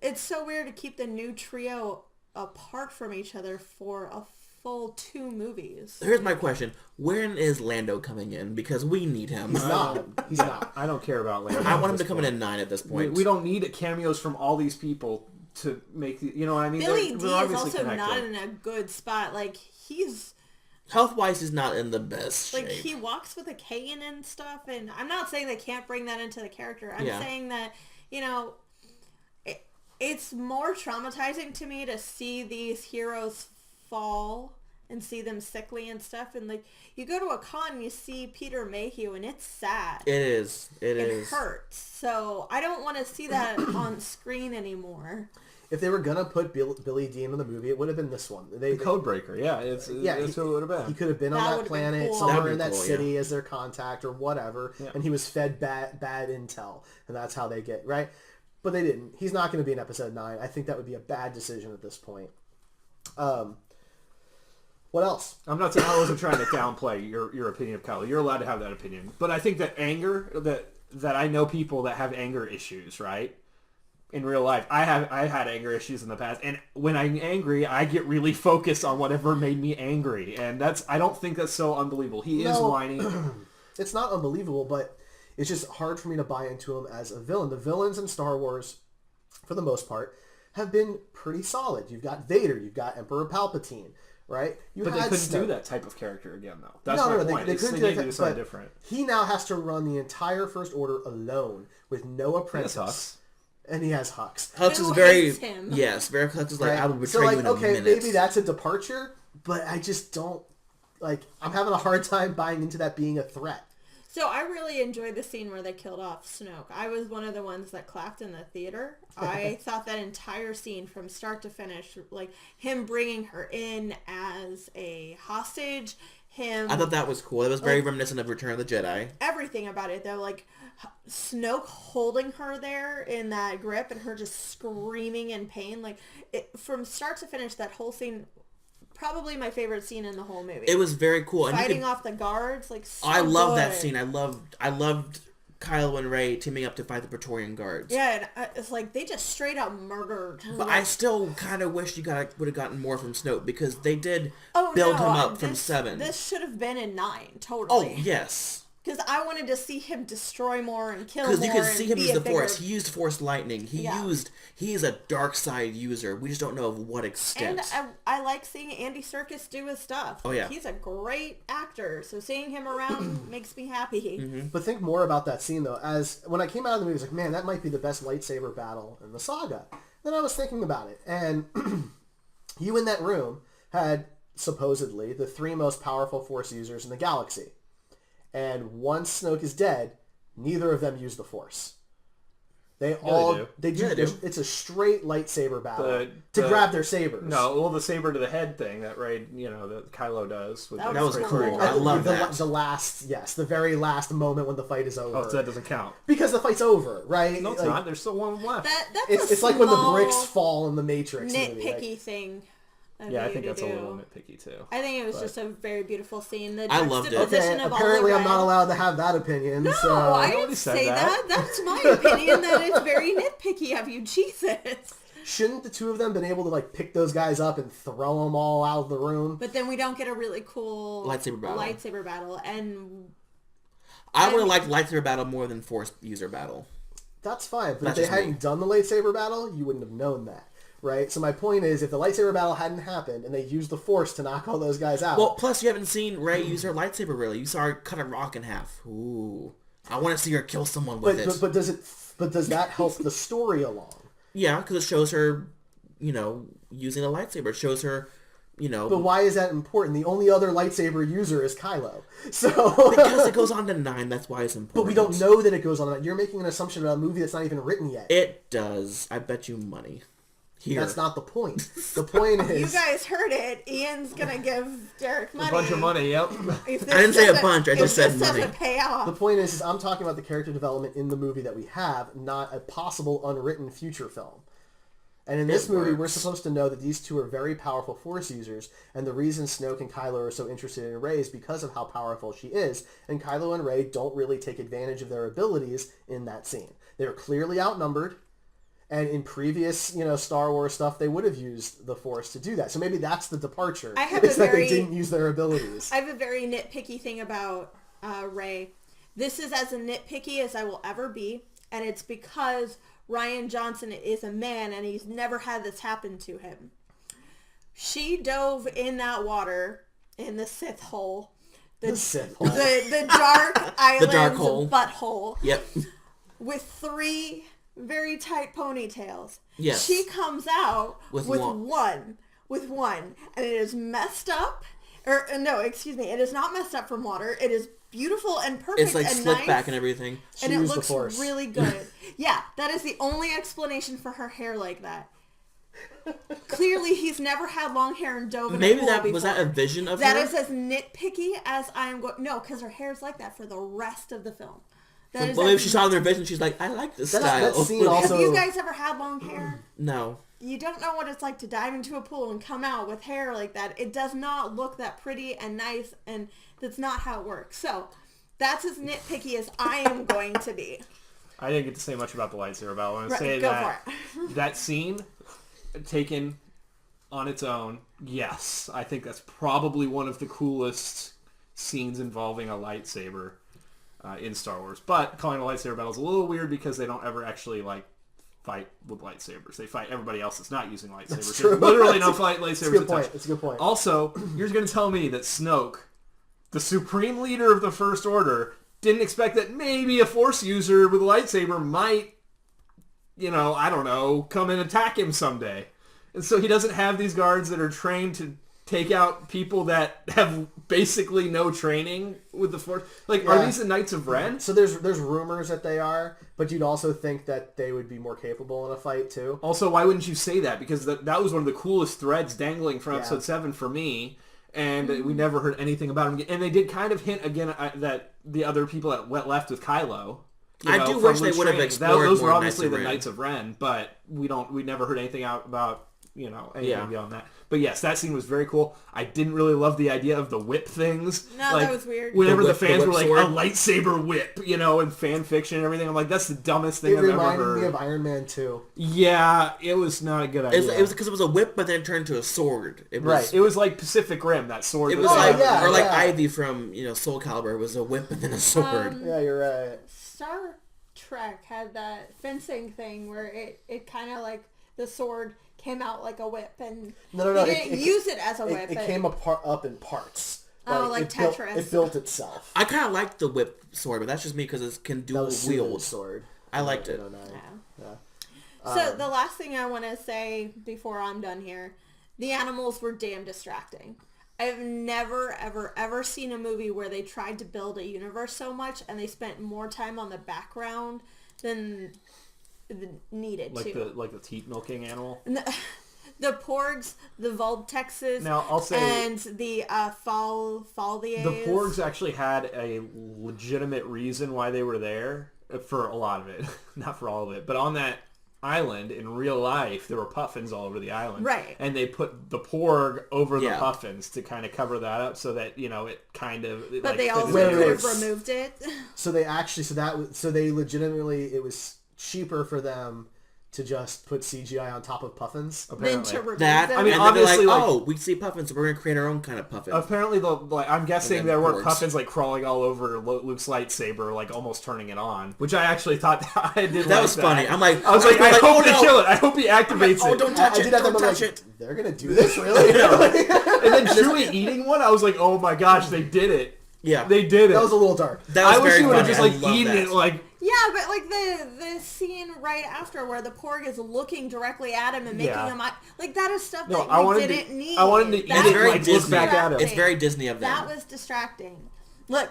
It's so weird to keep the new trio apart from each other for a full 2 movies. Here's my question. When is Lando coming in? Because we need him. He's not. He's not. I don't care about Lando. I want at him to this come in point. at 9 at this We, point. we don't need cameos from all these people to make the, you know what I mean? Billy They're D is obviously also not connected. in a good spot. Like, he's... Health-wise, he's not in the best Like, shape. he walks with a cane and stuff, and I'm not saying they can't bring that into the character. I'm Yeah. saying that, it's more traumatizing to me to see these heroes fall and see them sickly and stuff. And, like, you go to a con and you see Peter Mayhew, and it's sad. It is. It It is. hurts. So I don't want to see that on screen anymore. If they were gonna put Billy D into the movie, it would have been this one. The Codebreaker, yeah. That's who it would have been. He could have been on That that would've been planet, cool. somewhere That'd in be that cool, city as their contact or whatever, Yeah. and he was fed bad intel, and that's how they get, right? But they didn't. He's not going to be in episode 9. I think that would be a bad decision at this point. What else? I'm not saying I wasn't trying to downplay your opinion of Kylo. You're allowed to have that opinion. But I think that anger, that I know people that have anger issues, right? In real life. I've had anger issues in the past. And when I'm angry, I get really focused on whatever made me angry. And I don't think that's so unbelievable. He is No. whiny. It's not unbelievable, but It's just hard for me to buy into him as a villain. The villains in Star Wars, for the most part, have been pretty solid. You've got Vader, you've got Emperor Palpatine, right? But they couldn't do that type of character again, though. That's my point. They couldn't do that, something different. He now has to run the entire First Order alone with no apprentice. And he has Hux. Hux is very... Yes, very Hux is like, right? I would betray you in a minute. Maybe that's a departure, but I just don't... Like, I'm having a hard time buying into that being a threat. So I really enjoyed the scene where they killed off Snoke. I was one of the ones that clapped in the theater. I thought that entire scene from start to finish, like him bringing her in as a hostage, I thought that was cool. It was very reminiscent of Return of the Jedi. Everything about it, though, like Snoke holding her there in that grip and her just screaming in pain. Like, from start to finish, that whole scene... Probably my favorite scene in the whole movie. It was very cool. Fighting off the guards, like, so I love that scene. I loved Kylo and Rey teaming up to fight the Praetorian guards. Yeah, and it's like they just straight up murdered. But I still kind of wish you would have gotten more from Snoke, because they did build him up from 7. This should have been in 9, totally. Oh, yes. Because I wanted to see him destroy more and kill more. Because you could see him use the Force. He used Force lightning. He is a dark side user. We just don't know of what extent. And I like seeing Andy Serkis do his stuff. Oh, yeah. He's a great actor. So seeing him around makes me happy. Mm-hmm. But think more about that scene, though. As when I came out of the movie, I was like, man, that might be the best lightsaber battle in the saga. Then I was thinking about it. And you in that room had, supposedly, the 3 most powerful Force users in the galaxy. And once Snoke is dead, neither of them use the Force. They do. It's a straight lightsaber battle to grab their sabers. No, well, the saber to the head thing that that Kylo does. That was cool. I love that. The very last moment when the fight is over. Oh, so that doesn't count. Because the fight's over, right? No, it's not. There's still one left. It's like when the bricks fall in the Matrix nitpicky thing. Yeah, I think that's a little nitpicky too. I think it was just a very beautiful scene. I loved it. Okay, apparently I'm not allowed to have that opinion. No, so. I didn't say that. That's my opinion. That it's very nitpicky of you, Jesus. Shouldn't the two of them been able to pick those guys up and throw them all out of the room? But then we don't get a really cool lightsaber battle, and I would have liked lightsaber battle more than Force user battle. That's fine, but if they hadn't done the lightsaber battle, you wouldn't have known that. Right? So my point is, if the lightsaber battle hadn't happened and they used the Force to knock all those guys out... Well, plus you haven't seen Rey use her lightsaber, really. You saw her cut a rock in half. Ooh. I want to see her kill someone with it. But does that help the story along? Yeah, because it shows her, using a lightsaber. It shows her, But why is that important? The only other lightsaber user is Kylo. So because it goes on to 9, that's why it's important. But we don't know that it goes on to 9. You're making an assumption about a movie that's not even written yet. It does. I bet you money. Here. That's not the point. The point is... You guys heard it. Ian's going to give Derek money. A bunch of money, yep. I didn't say a bunch. I just said money. Pay off. The point is I'm talking about the character development in the movie that we have, not a possible unwritten future film. And in this movie, we're supposed to know that these two are very powerful Force users, and the reason Snoke and Kylo are so interested in Rey is because of how powerful she is, and Kylo and Rey don't really take advantage of their abilities in that scene. They're clearly outnumbered. And in previous, Star Wars stuff, they would have used the Force to do that. So maybe that's the departure. They didn't use their abilities. I have a very nitpicky thing about Rey. This is as nitpicky as I will ever be, and it's because Rian Johnson is a man, and he's never had this happen to him. She dove in that water in the Sith hole. The Sith hole. The dark island's dark hole. Butthole. Yep. With 3... very tight ponytails. Yes. She comes out with one, and it is messed up. It is not messed up from water. It is beautiful and perfect. It's and slick nice, back and everything. And it looks really good. Yeah, that is the only explanation for her hair like that. Clearly, he's never had long hair and dove in a pool before. Was that a vision of her? That is as nitpicky as I am going. No, because her hair's like that for the rest of the film. Maybe she saw their vision. She's like, I like this style. That scene also... Have you guys ever had long hair? No. You don't know what it's like to dive into a pool and come out with hair like that. It does not look that pretty and nice, and that's not how it works. So that's as nitpicky as I am going to be. I didn't get to say much about the lightsaber battle. I want to say that that scene taken on its own, yes, I think that's probably one of the coolest scenes involving a lightsaber. in Star Wars. But calling a lightsaber battle is a little weird because they don't ever actually like fight with lightsabers. They fight everybody else that's not using lightsabers. That's true. They literally don't fight lightsabers. That's a good point. Also, you're going to tell me that Snoke, the supreme leader of the First Order, didn't expect that maybe a Force user with a lightsaber might, I don't know, come and attack him someday. And so he doesn't have these guards that are trained to take out people that have basically no training with the Force. Are these the Knights of Ren? So there's rumors that they are, but you'd also think that they would be more capable in a fight too. Also, why wouldn't you say that? Because that was one of the coolest threads dangling from Episode 7 for me, and we never heard anything about him. And they did kind of hint again that the other people that went left with Kylo. I do wish they would have explored those more were obviously the Ren. Knights of Ren, but we never heard anything out about anything beyond that. But yes, that scene was very cool. I didn't really love the idea of the whip things. No, that was weird. Whenever the The fans whip were like, sword. a lightsaber whip, in fan fiction and everything, I'm like, that's the dumbest thing It I've ever reminded heard. me of Iron Man 2. Yeah, it was not a good idea. It was because it was a whip, but then it turned into a sword. It was, Right. It was like Pacific Rim, that sword. It that was like, yeah, or like yeah. Ivy from Soul Calibur. It was a whip and then a sword. Yeah, you're right. Star Trek had that fencing thing where it kind of like the sword came out like a whip, and No. they didn't use it as a whip. It came up in parts. Like it built- Tetris. It built itself. I kind of liked the whip sword, but that's just me because it can That dual was Susan's wield. sword. I liked it. Yeah. So the last thing I want to say before I'm done here, the animals were damn distracting. I've never, ever, ever seen a movie where they tried to build a universe so much and they spent more time on the background than needed to. Like the teat milking animal. The porgs, the Voltexes, Now, I'll say and the Faldiers. the porgs actually had a legitimate reason why they were there for a lot of it. Not for all of it. But on that island, in real life, there were puffins all over the island. Right. And they put the porg over the Yeah. puffins to kind of cover that up so that, it kind of... But they also Wait, could wait, have wait. removed it. So they legitimately, it was cheaper for them to just put CGI on top of puffins. Than Apparently. to remove That, them. I mean, and then they're obviously, like, like- oh, we see puffins, so we're gonna create our own kind of puffin. Apparently, I'm guessing And then there were porgs. puffins crawling all over Luke's lightsaber, almost turning it on, which I actually thought I did. That was funny. I'm like, I was like, I oh, hope no. they kill it. I hope he activates Oh, it. don't touch I it! did have that Don't moment touch like, it! they're gonna do this, really? And then Chewie eating one, I was like, oh my gosh, they did it. Yeah, They did it. That was a little dark. that was I wish very he would have funny. just I love eaten that. it Yeah, but the scene right after where the porg is looking directly at him and making Yeah. him that is stuff No, that I you wanted didn't to- need. I wanted to eat That it, It's very look Disney. back at him. It's very Disney of them. That was distracting. Look,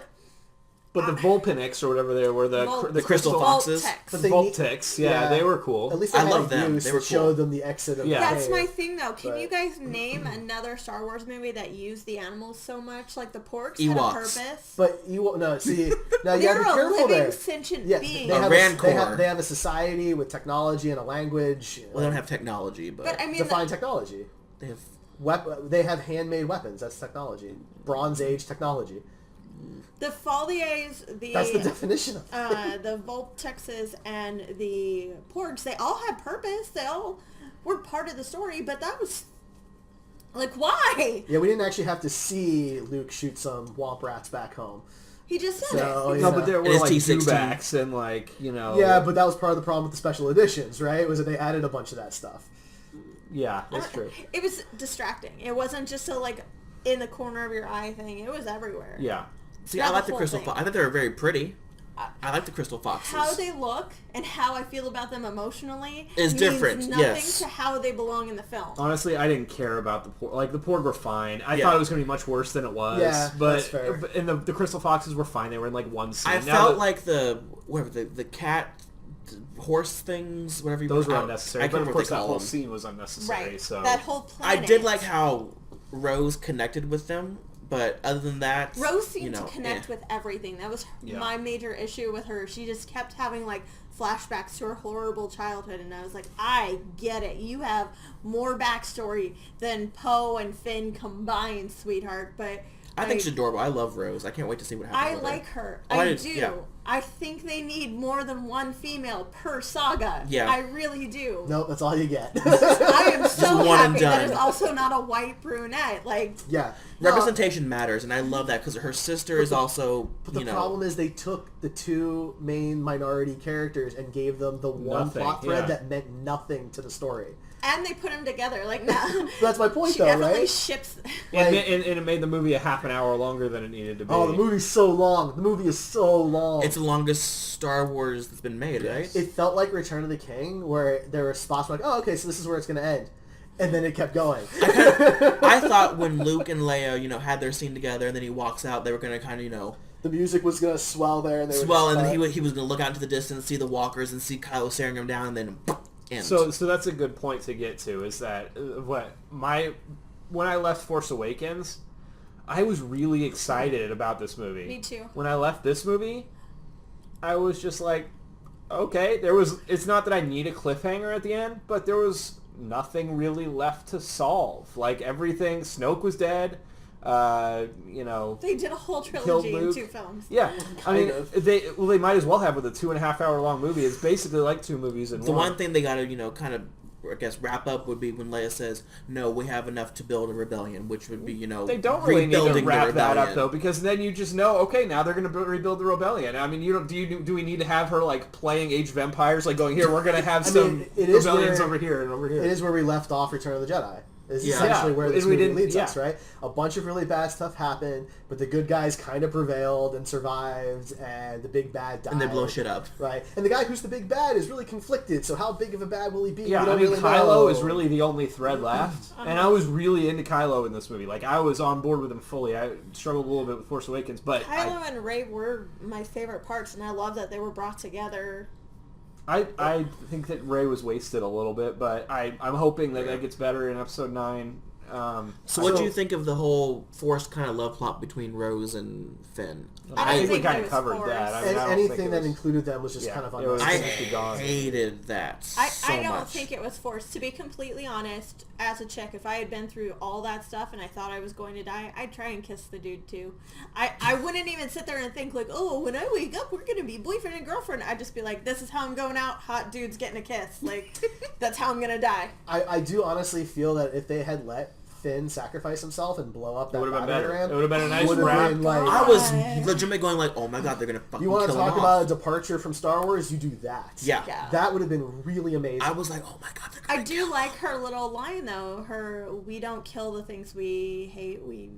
But the Vulpinix or whatever they were, the Crystal crystal Foxes. But they Vulpix, yeah, they were cool. At least they I had love them. use They to were show cool. them the exit of Yeah. the that's cave. my thing though. Can But- you guys name another Star Wars movie that used the animals so much? Like the porgs Ewoks. had a purpose. But you no see now you They're gotta be a careful living there. sentient Yeah, being. they A have rancor. they have a society with technology and a language. Well, they don't have technology, but, But I mean, define technology. they have. They have handmade weapons. That's technology. Bronze Age technology. the Faldiers, That's the definition of it. the Voltexes, and the porgs, they all had purpose. They all were part of the story, but that was like, why? Yeah, we didn't actually have to see Luke shoot some womp rats back home. He just said So, it. yeah. No, but there It were is like T16. dewbacks and Yeah, but that was part of the problem with the special editions, right? Was that they added a bunch of that stuff. yeah, that's true. It was distracting. It wasn't just a in the corner of your eye thing. It was everywhere. Yeah. See, Not I the like the whole crystal thing. fox. I think they were very pretty. I like the crystal foxes. How they look and how I feel about them emotionally Is means different, nothing yes. to how they belong in the film. Honestly, I didn't care about the porg. Like, the porg were fine. I Yeah. thought it was going to be much worse than it was. Yeah, but, that's fair. And the crystal foxes were fine. They were in, one scene. I Now felt that- like the cat horse things, whatever you those were I unnecessary. I But, can't of remember course, what that they whole call them. scene was unnecessary. Right. So That whole I planet. did like how Rose connected with them, but other than that, Rose seemed you know, to connect with everything. That was Yeah. my major issue with her. She just kept having flashbacks to her horrible childhood, and I was like, I get it. You have more backstory than Poe and Finn combined, sweetheart. But I think she's adorable. I love Rose. I can't wait to see what happens. I with like her. her. Oh, I I did- do. yeah. I think they need more than one female per saga. Yeah. I really do. Nope, that's all you get. I am so one and happy that done. it's also not a white brunette. Like, Yeah. Representation matters, and I love that because her sister is also, But the problem is they took the two main minority characters and gave them the one Nothing, plot thread yeah. that meant nothing to the story. and they put them together. Like, now That's my point, she though, definitely right? ships. And, Like- and it made the movie a half an hour longer than it needed to be. Oh, the movie's so long. The movie is so long. it's the longest Star Wars that's been made, right? It felt like Return of the King, where there were spots where like, oh, okay, so this is where it's going to end. And then it kept going. I thought when Luke and Leia, had their scene together, and then he walks out, they were going to kind of, The music was going to swell there. And they swell, would and then he was going to look out into the distance, see the walkers, and see Kylo staring him down, and then end. So that's a good point to get to, is that when I left Force Awakens, I was really excited about this movie. Me too. When I left this movie, I was just like, okay, it's not that I need a cliffhanger at the end, but there was nothing really left to solve. Like, everything, Snoke was dead, They did a whole trilogy in Luke. 2 films. Yeah, I mean, Kind of. they might as well have with a 2.5 hour long movie. It's basically like 2 movies in the one. one thing they got to, kind of, I guess, wrap up would be when Leia says, no, we have enough to build a rebellion, which would be, They don't really need to rebuilding the wrap that up rebellion. though, because then you just know, okay, now they're going to rebuild the rebellion. I mean, do we need to have her like playing Age of Empires, like going here? We're going to have some it is rebellions where- over here and over here. It is where we left off Return of the Jedi. Is Yeah. essentially Yeah, where this and we movie didn't- leads us, yeah. right? A bunch of really bad stuff happened, but the good guys kind of prevailed and survived, and the big bad died. And they blow shit up. Right. And the guy who's the big bad is really conflicted, so how big of a bad will he be? Yeah, We don't I mean, really Kylo know. is really the only thread left, and I was really into Kylo in this movie. Like, I was on board with him fully. I struggled a little bit with Force Awakens, but Kylo and Rey were my favorite parts, and I love that they were brought together. I think that Rey was wasted a little bit, but I'm hoping that gets better in Episode 9. So what do you think of the whole forced kind of love plot between Rose and Finn? I think we think kind it of was covered forced. that. I mean, And I don't think anything it that was- included them was just Yeah, kind of it was- I unnecessary. Just be gone. hated that so I don't much. think it was forced. To be completely honest, as a chick, if I had been through all that stuff and I thought I was going to die, I'd try and kiss the dude too. I wouldn't even sit there and think like, oh, when I wake up, we're going to be boyfriend and girlfriend. I'd just be like, this is how I'm going out. Hot dude's getting a kiss. Like, that's how I'm going to die. I do honestly feel that if they had let Finn sacrifice himself and blow up It that would have been battery better. ram, It would have been a nice would have wrap. been like, I was God. legitimately going like, oh my god, they're going to fucking you want kill to him talk off. about a departure from Star Wars? You do that. Yeah. Yeah. That would have been really amazing. I was like, oh my god, they're I going to do like her little line though. Her, we don't kill the things we hate. we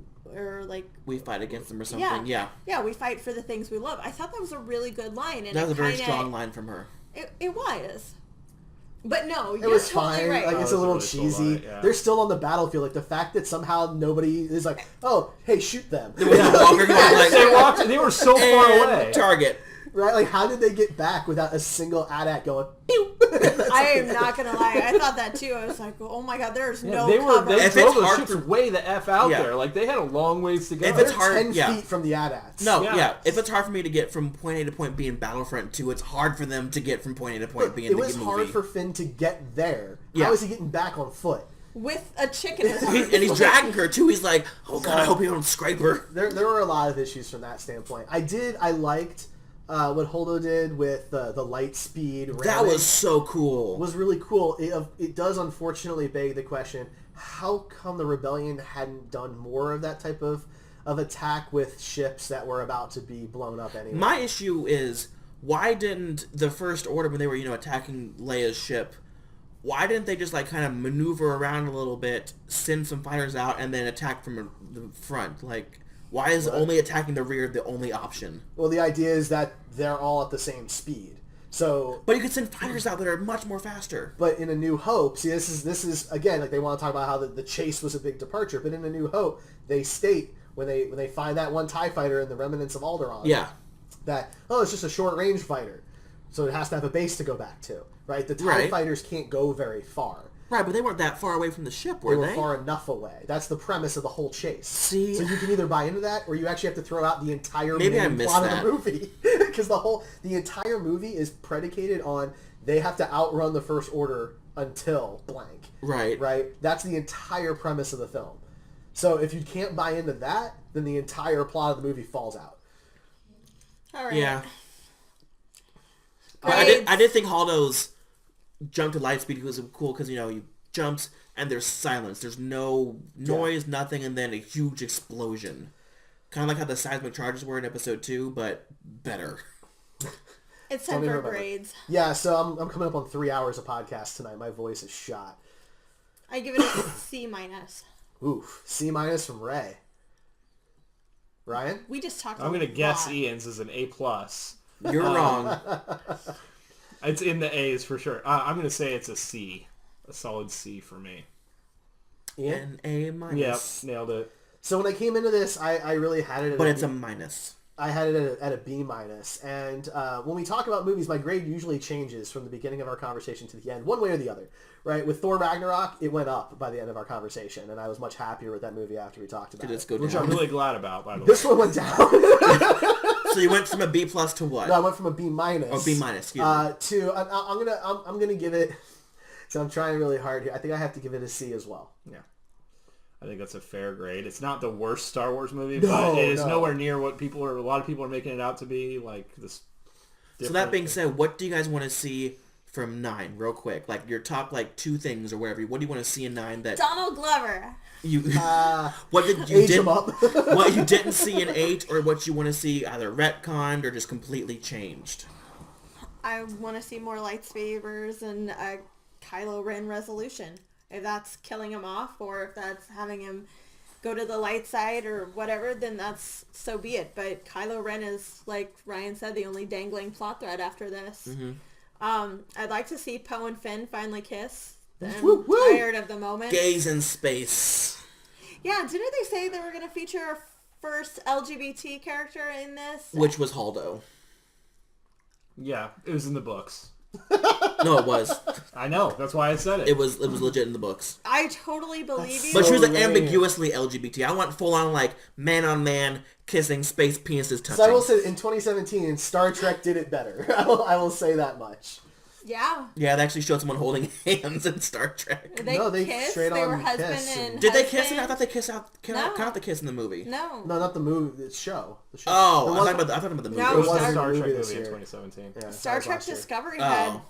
fight against them or something. Yeah, we fight for the things we love. I thought that was a really good line. And That was a it very kinda- strong line from her. It was. But no, It you're was totally fine. right. Like, I it's a was little really sold on cheesy. it, yeah. They're still on the battlefield. Like the fact that somehow nobody is like, oh, hey, shoot them. There was a walker going like, They were so far and away. target. Right? Like, how did they get back without a single AT-AT going, pew? I am not gonna lie. I thought that too. I was like, oh my god, there's Yeah, no they cover. They If drove it's those hard ships for- way the F out Yeah. there. Like, they had a long ways to go. If They're it's hard- 10 yeah. feet from the AT-ATs. No, Yeah. yeah. If it's hard for me to get from point A to point B in Battlefront 2, it's hard for them to get from point A to point B in It the was movie. hard for Finn to get there. Yeah. How is he getting back on foot? With a chick in his arms. And he's dragging her too. He's like, oh god, I hope you don't scrape her. There were a lot of issues from that standpoint. I liked what Holdo did with the light speed ramming. That was so cool. was really cool. It does unfortunately beg the question, how come the Rebellion hadn't done more of that type of attack with ships that were about to be blown up anyway? My issue is, why didn't the First Order, when they were, attacking Leia's ship, why didn't they just, kind of maneuver around a little bit, send some fighters out, and then attack from the front? Like, why is only attacking the rear the only option? Well, the idea is that they're all at the same speed. So, But you could send fighters out that are much more faster. but in A New Hope, see, this is again, like, they want to talk about how the chase was a big departure, but in A New Hope, they state when they find that one TIE fighter in the remnants of Alderaan, Yeah. that, oh, it's just a short range fighter, so it has to have a base to go back to, right? The TIE Right. fighters can't go very far. Right, but they weren't that far away from the ship, They were were they? far enough away. That's the premise of the whole chase. See- So you can either buy into that, or you actually have to throw out the entire Maybe I main missed plot that. of the movie, because the entire movie is predicated on they have to outrun the First Order until blank. Right. Right. That's the entire premise of the film. So if you can't buy into that, then the entire plot of the movie falls out. All right. Yeah. I did think Holdo's jump to light speed was cool because, he jumps and there's silence. There's no noise, nothing, and then a huge explosion. Kind of like how the seismic charges were in episode 2, but better. It's time for grades. Yeah, so I'm coming up on 3 hours of podcast tonight. My voice is shot. I give it a C-. Oof. C- from Ray. Ryan? We just talked I'm going to guess Ian's is an A+. You're wrong. It's in the A's for sure. I'm going to say it's a C. A solid C for me. Ian? An A-. Yep, nailed it. So when I came into this, I really had it at But it's a minus. I had it at a B-. And when we talk about movies, my grade usually changes from the beginning of our conversation to the end, one way or the other. Right? With Thor Ragnarok, it went up by the end of our conversation, and I was much happier with that movie after we talked about it. Which I'm really glad about, by the way. This one went down. So you went from a B+ to what? No, I went from a B-. Or B-, excuse me. To I'm gonna give it. So I'm trying really hard here. I think I have to give it a C as well. Yeah. I think that's a fair grade. It's not the worst Star Wars movie, but it is nowhere near what a lot of people are making it out to be. Like this. So that being said, what do you guys want to see from 9, real quick? Like your top 2 things or whatever. What do you want to see in 9 that Donald Glover. you what did you age did him up. what you didn't see in 8, or what you want to see either retconned or just completely changed? I want to see more lightsabers and a Kylo Ren resolution. If that's killing him off, or if that's having him go to the light side or whatever, then that's so be it. But Kylo Ren is, like Ryan said, the only dangling plot thread after this. Mm-hmm. I'd like to see Poe and Finn finally kiss. I'm Woo, woo. tired of the moment. Gays in space. Yeah, didn't they say they were going to feature a first LGBT character in this? Which was Holdo. Yeah, it was in the books. No, it was. I know. That's why I said it. It was legit in the books. I totally believe you. But she was lame. ambiguously LGBT. I want full on man-on-man kissing, space penises touching. So I will say, in 2017, Star Trek did it better. I will say that much. Yeah. Yeah, they actually showed someone holding hands in Star Trek. They kissed. straight They on were husband kiss and Did they husband. kiss? I thought they kissed out. No. Count the kiss in the movie. No. No, not the movie. The show. The show. Oh, There I wasn't- thought about the movie. No, It was Star- a Star Trek movie this movie in year. 2017. Yeah, Star that was Trek last year. Discovery Oh. had...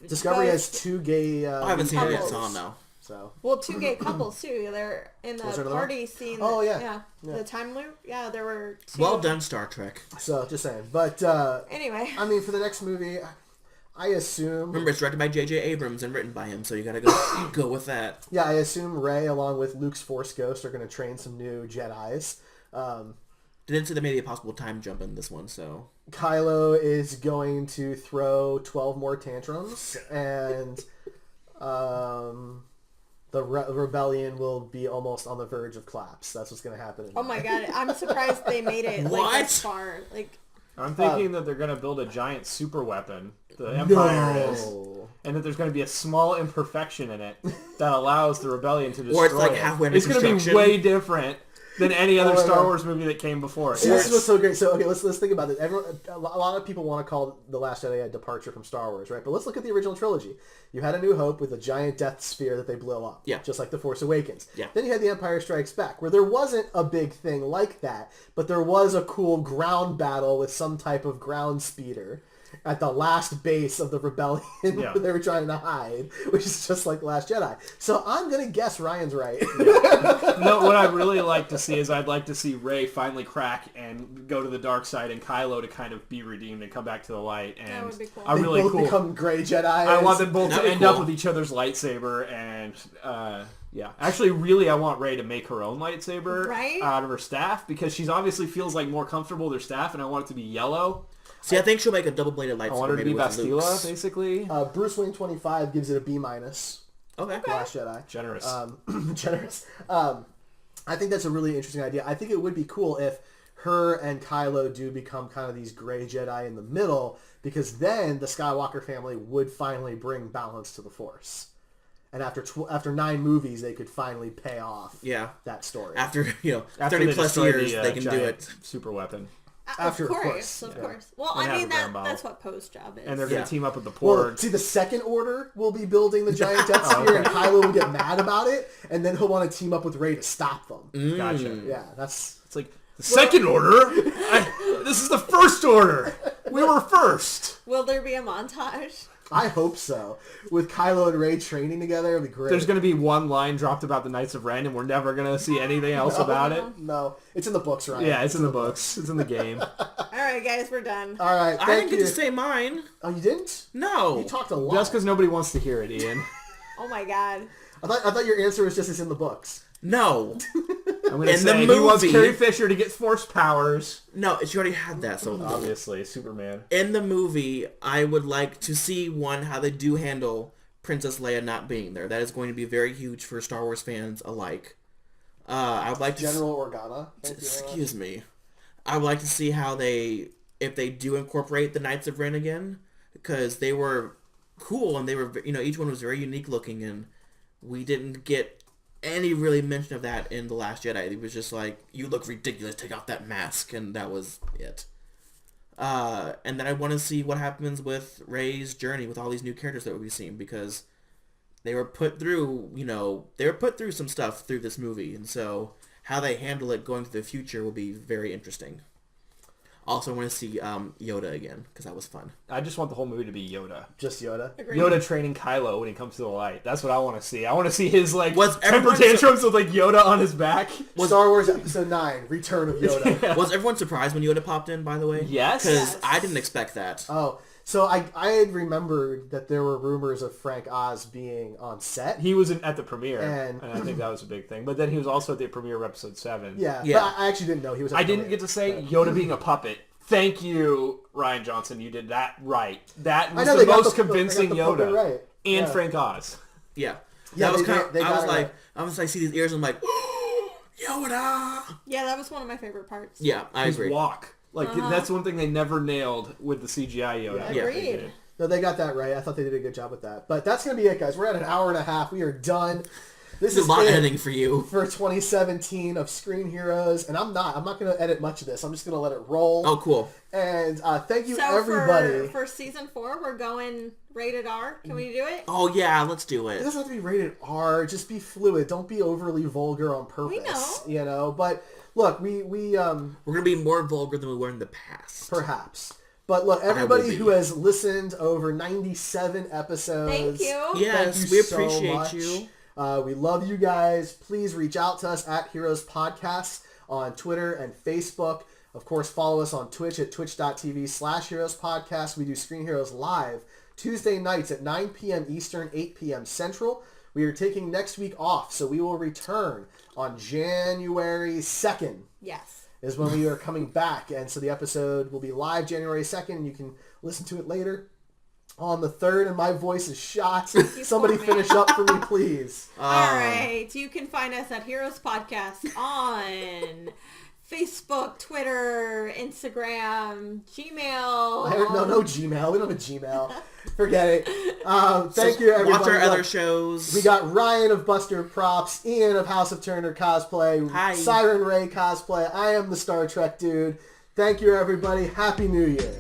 Discovery both- has 2 gay. I haven't seen it yet, couples. so I don't know. So. Well, 2 gay couples, too. They're in the Was there another party scene. Oh, yeah. The time loop. Yeah, there were 2. Well done, Star Trek. So, just saying. But, Anyway. I mean, for the next movie, I assume... Remember, it's directed by J.J. Abrams and written by him, so you gotta go with that. Yeah, I assume Rey, along with Luke's Force Ghost, are going to train some new Jedis. Didn't see they made a possible time jump in this one, so... Kylo is going to throw 12 more tantrums, and the rebellion will be almost on the verge of collapse. That's what's going to happen. Oh my god, I'm surprised they made it What? this far. I'm thinking that they're going to build a giant super weapon. The Empire is. No. And that there's going to be a small imperfection in it that allows the rebellion to destroy Or it's like it. halfway into It's going to be construction. way different than any other Oh, Star yeah. Wars movie that came before it. See, this is what's so great. So, okay, let's think about this. A lot of people want to call The Last Jedi a departure from Star Wars, right? But let's look at the original trilogy. You had A New Hope with a giant death sphere that they blew up, Yeah. just like The Force Awakens. Yeah. Then you had The Empire Strikes Back, where there wasn't a big thing like that, but there was a cool ground battle with some type of ground speeder at the last base of the rebellion Yeah. where they were trying to hide, which is just like The Last Jedi. So I'm going to guess Ryan's right. No, what I'd really like to see is I'd like to see Rey finally crack and go to the dark side, and Kylo to kind of be redeemed and come back to the light. And That would be cool. a They really both cool. become gray Jedi. I want them both to That'd be end up cool. with each other's lightsaber, and yeah. Actually, really, I want Rey to make her own lightsaber Right? out of her staff, because she's obviously feels like more comfortable with her staff, and I want it to be yellow. See, I think she'll make a double-bladed lightsaber. I want her to be maybe with Bastila, Luke's. basically. Bruce Wayne 25 gives it a B-. Okay. Last Jedi. Generous. Generous. I think that's a really interesting idea. I think it would be cool if her and Kylo do become kind of these gray Jedi in the middle, because then the Skywalker family would finally bring balance to the Force. And after 9 movies, they could finally pay off Yeah. that story. After, After 30 they plus destroy years, the, they can do giant it. super weapon. After, of of course. course. Well, And I have mean, a ground battle. that's what Poe's job is. And they're going Yeah. to team up with the Well, Porg. see, the Second Order will be building the giant Death Oh, Sphere, okay. and Kylo will get mad about it, and then he'll want to team up with Rey to stop them. Gotcha. Yeah, that's... It's like, the Second Order? This is the First Order! We were first. Will there be a montage? I hope so. With Kylo and Rey training together, it'd be great. There's going to be one line dropped about the Knights of Ren, and we're never going to see anything else about it. No, it's in the books, right? Yeah, it's in the books. It's in the game. All right, guys, we're done. All right, I thank didn't you. get to say mine. Oh, you didn't? No. You talked a lot. Just because nobody wants to hear it, Ian. Oh my god. I thought your answer was just it's in the books. No. I'm going to In say the he wants movie- Carrie Fisher to get force powers. No, she already had that, so Obviously, Superman. in the movie, I would like to see, one, how they do handle Princess Leia not being there. That is going to be very huge for Star Wars fans alike. I would like to... General Organa. Thank you very much. Excuse me. I would like to see how if they do incorporate the Knights of Ren again, because they were cool, and they were, each one was very unique looking, and we didn't get any really mention of that in The Last Jedi. It was just like, you look ridiculous, take off that mask, and that was it. And then I want to see what happens with Rey's journey with all these new characters that we've seen, because they were put through, some stuff through this movie, and so how they handle it going to the future will be very interesting. Also, I want to see Yoda again, because that was fun. I just want the whole movie to be Yoda. Just Yoda. Agreed. Yoda training Kylo when he comes to the light. That's what I want to see. I want to see his Was temper everyone tantrums with Yoda on his back. Star Wars Episode 9, Return of Yoda. Was everyone surprised when Yoda popped in, by the way? Yes. Because Yes. I didn't expect that. Oh, so I had remembered that there were rumors of Frank Oz being on set. He was at the premiere, And- and I think that was a big thing. But then he was also at the premiere of Episode 7. Yeah, Yeah. but I actually didn't know he was. At I the didn't premiere, get to say but- Yoda being a puppet. Thank you, Ryan Johnson. You did that right. That I was know, the they got most the- they got convincing the Yoda. puppet right. And Yeah. Frank Oz. Yeah. Yeah, That was they- kind of, they I got was it like, right. I see these ears and I'm like, Yoda! Yeah, that was one of my favorite parts. Yeah, I His agree. walk. That's one thing they never nailed with the CGI Yoda. Yeah. Agreed. No, they got that right. I thought they did a good job with that. But that's going to be it, guys. We're at an hour and a half. We are done. This There's is a lot it editing for you. for 2017 of Screen Heroes. And I'm not going to edit much of this. I'm just going to let it roll. Oh, cool. And thank you, So everybody. for season 4, we're going rated R. Can we do it? Oh, yeah, let's do It it. doesn't have to be rated R. Just be fluid. Don't be overly vulgar on purpose. We know. But look, we We're going to be more vulgar than we were in the past. perhaps. But look, will everybody be. who has listened over 97 episodes. Thank you. Yes, Thank you we so appreciate much. you. We love you guys. Please reach out to us at Heroes Podcasts on Twitter and Facebook. Of course, follow us on Twitch at twitch.tv/Heroes Podcast. We do Screen Heroes live Tuesday nights at 9 p.m. Eastern, 8 p.m. Central. We are taking next week off, so we will return on January 2nd. Yes. Is when we are coming back. And so the episode will be live January 2nd, and you can listen to it later on the 3rd, and my voice is shot. Somebody poor man. finish up for me, please. All right. You can find us at Heroes Podcast on Facebook, Twitter, Instagram, Gmail. No Gmail. We don't have a Gmail. Forget it. Thank you, everybody. Watch our other Look, shows. we got Ryan of Buster Props, Ian of House of Turner Cosplay, Hi. Siren Ray Cosplay. I am the Star Trek dude. Thank you, everybody. Happy New Year.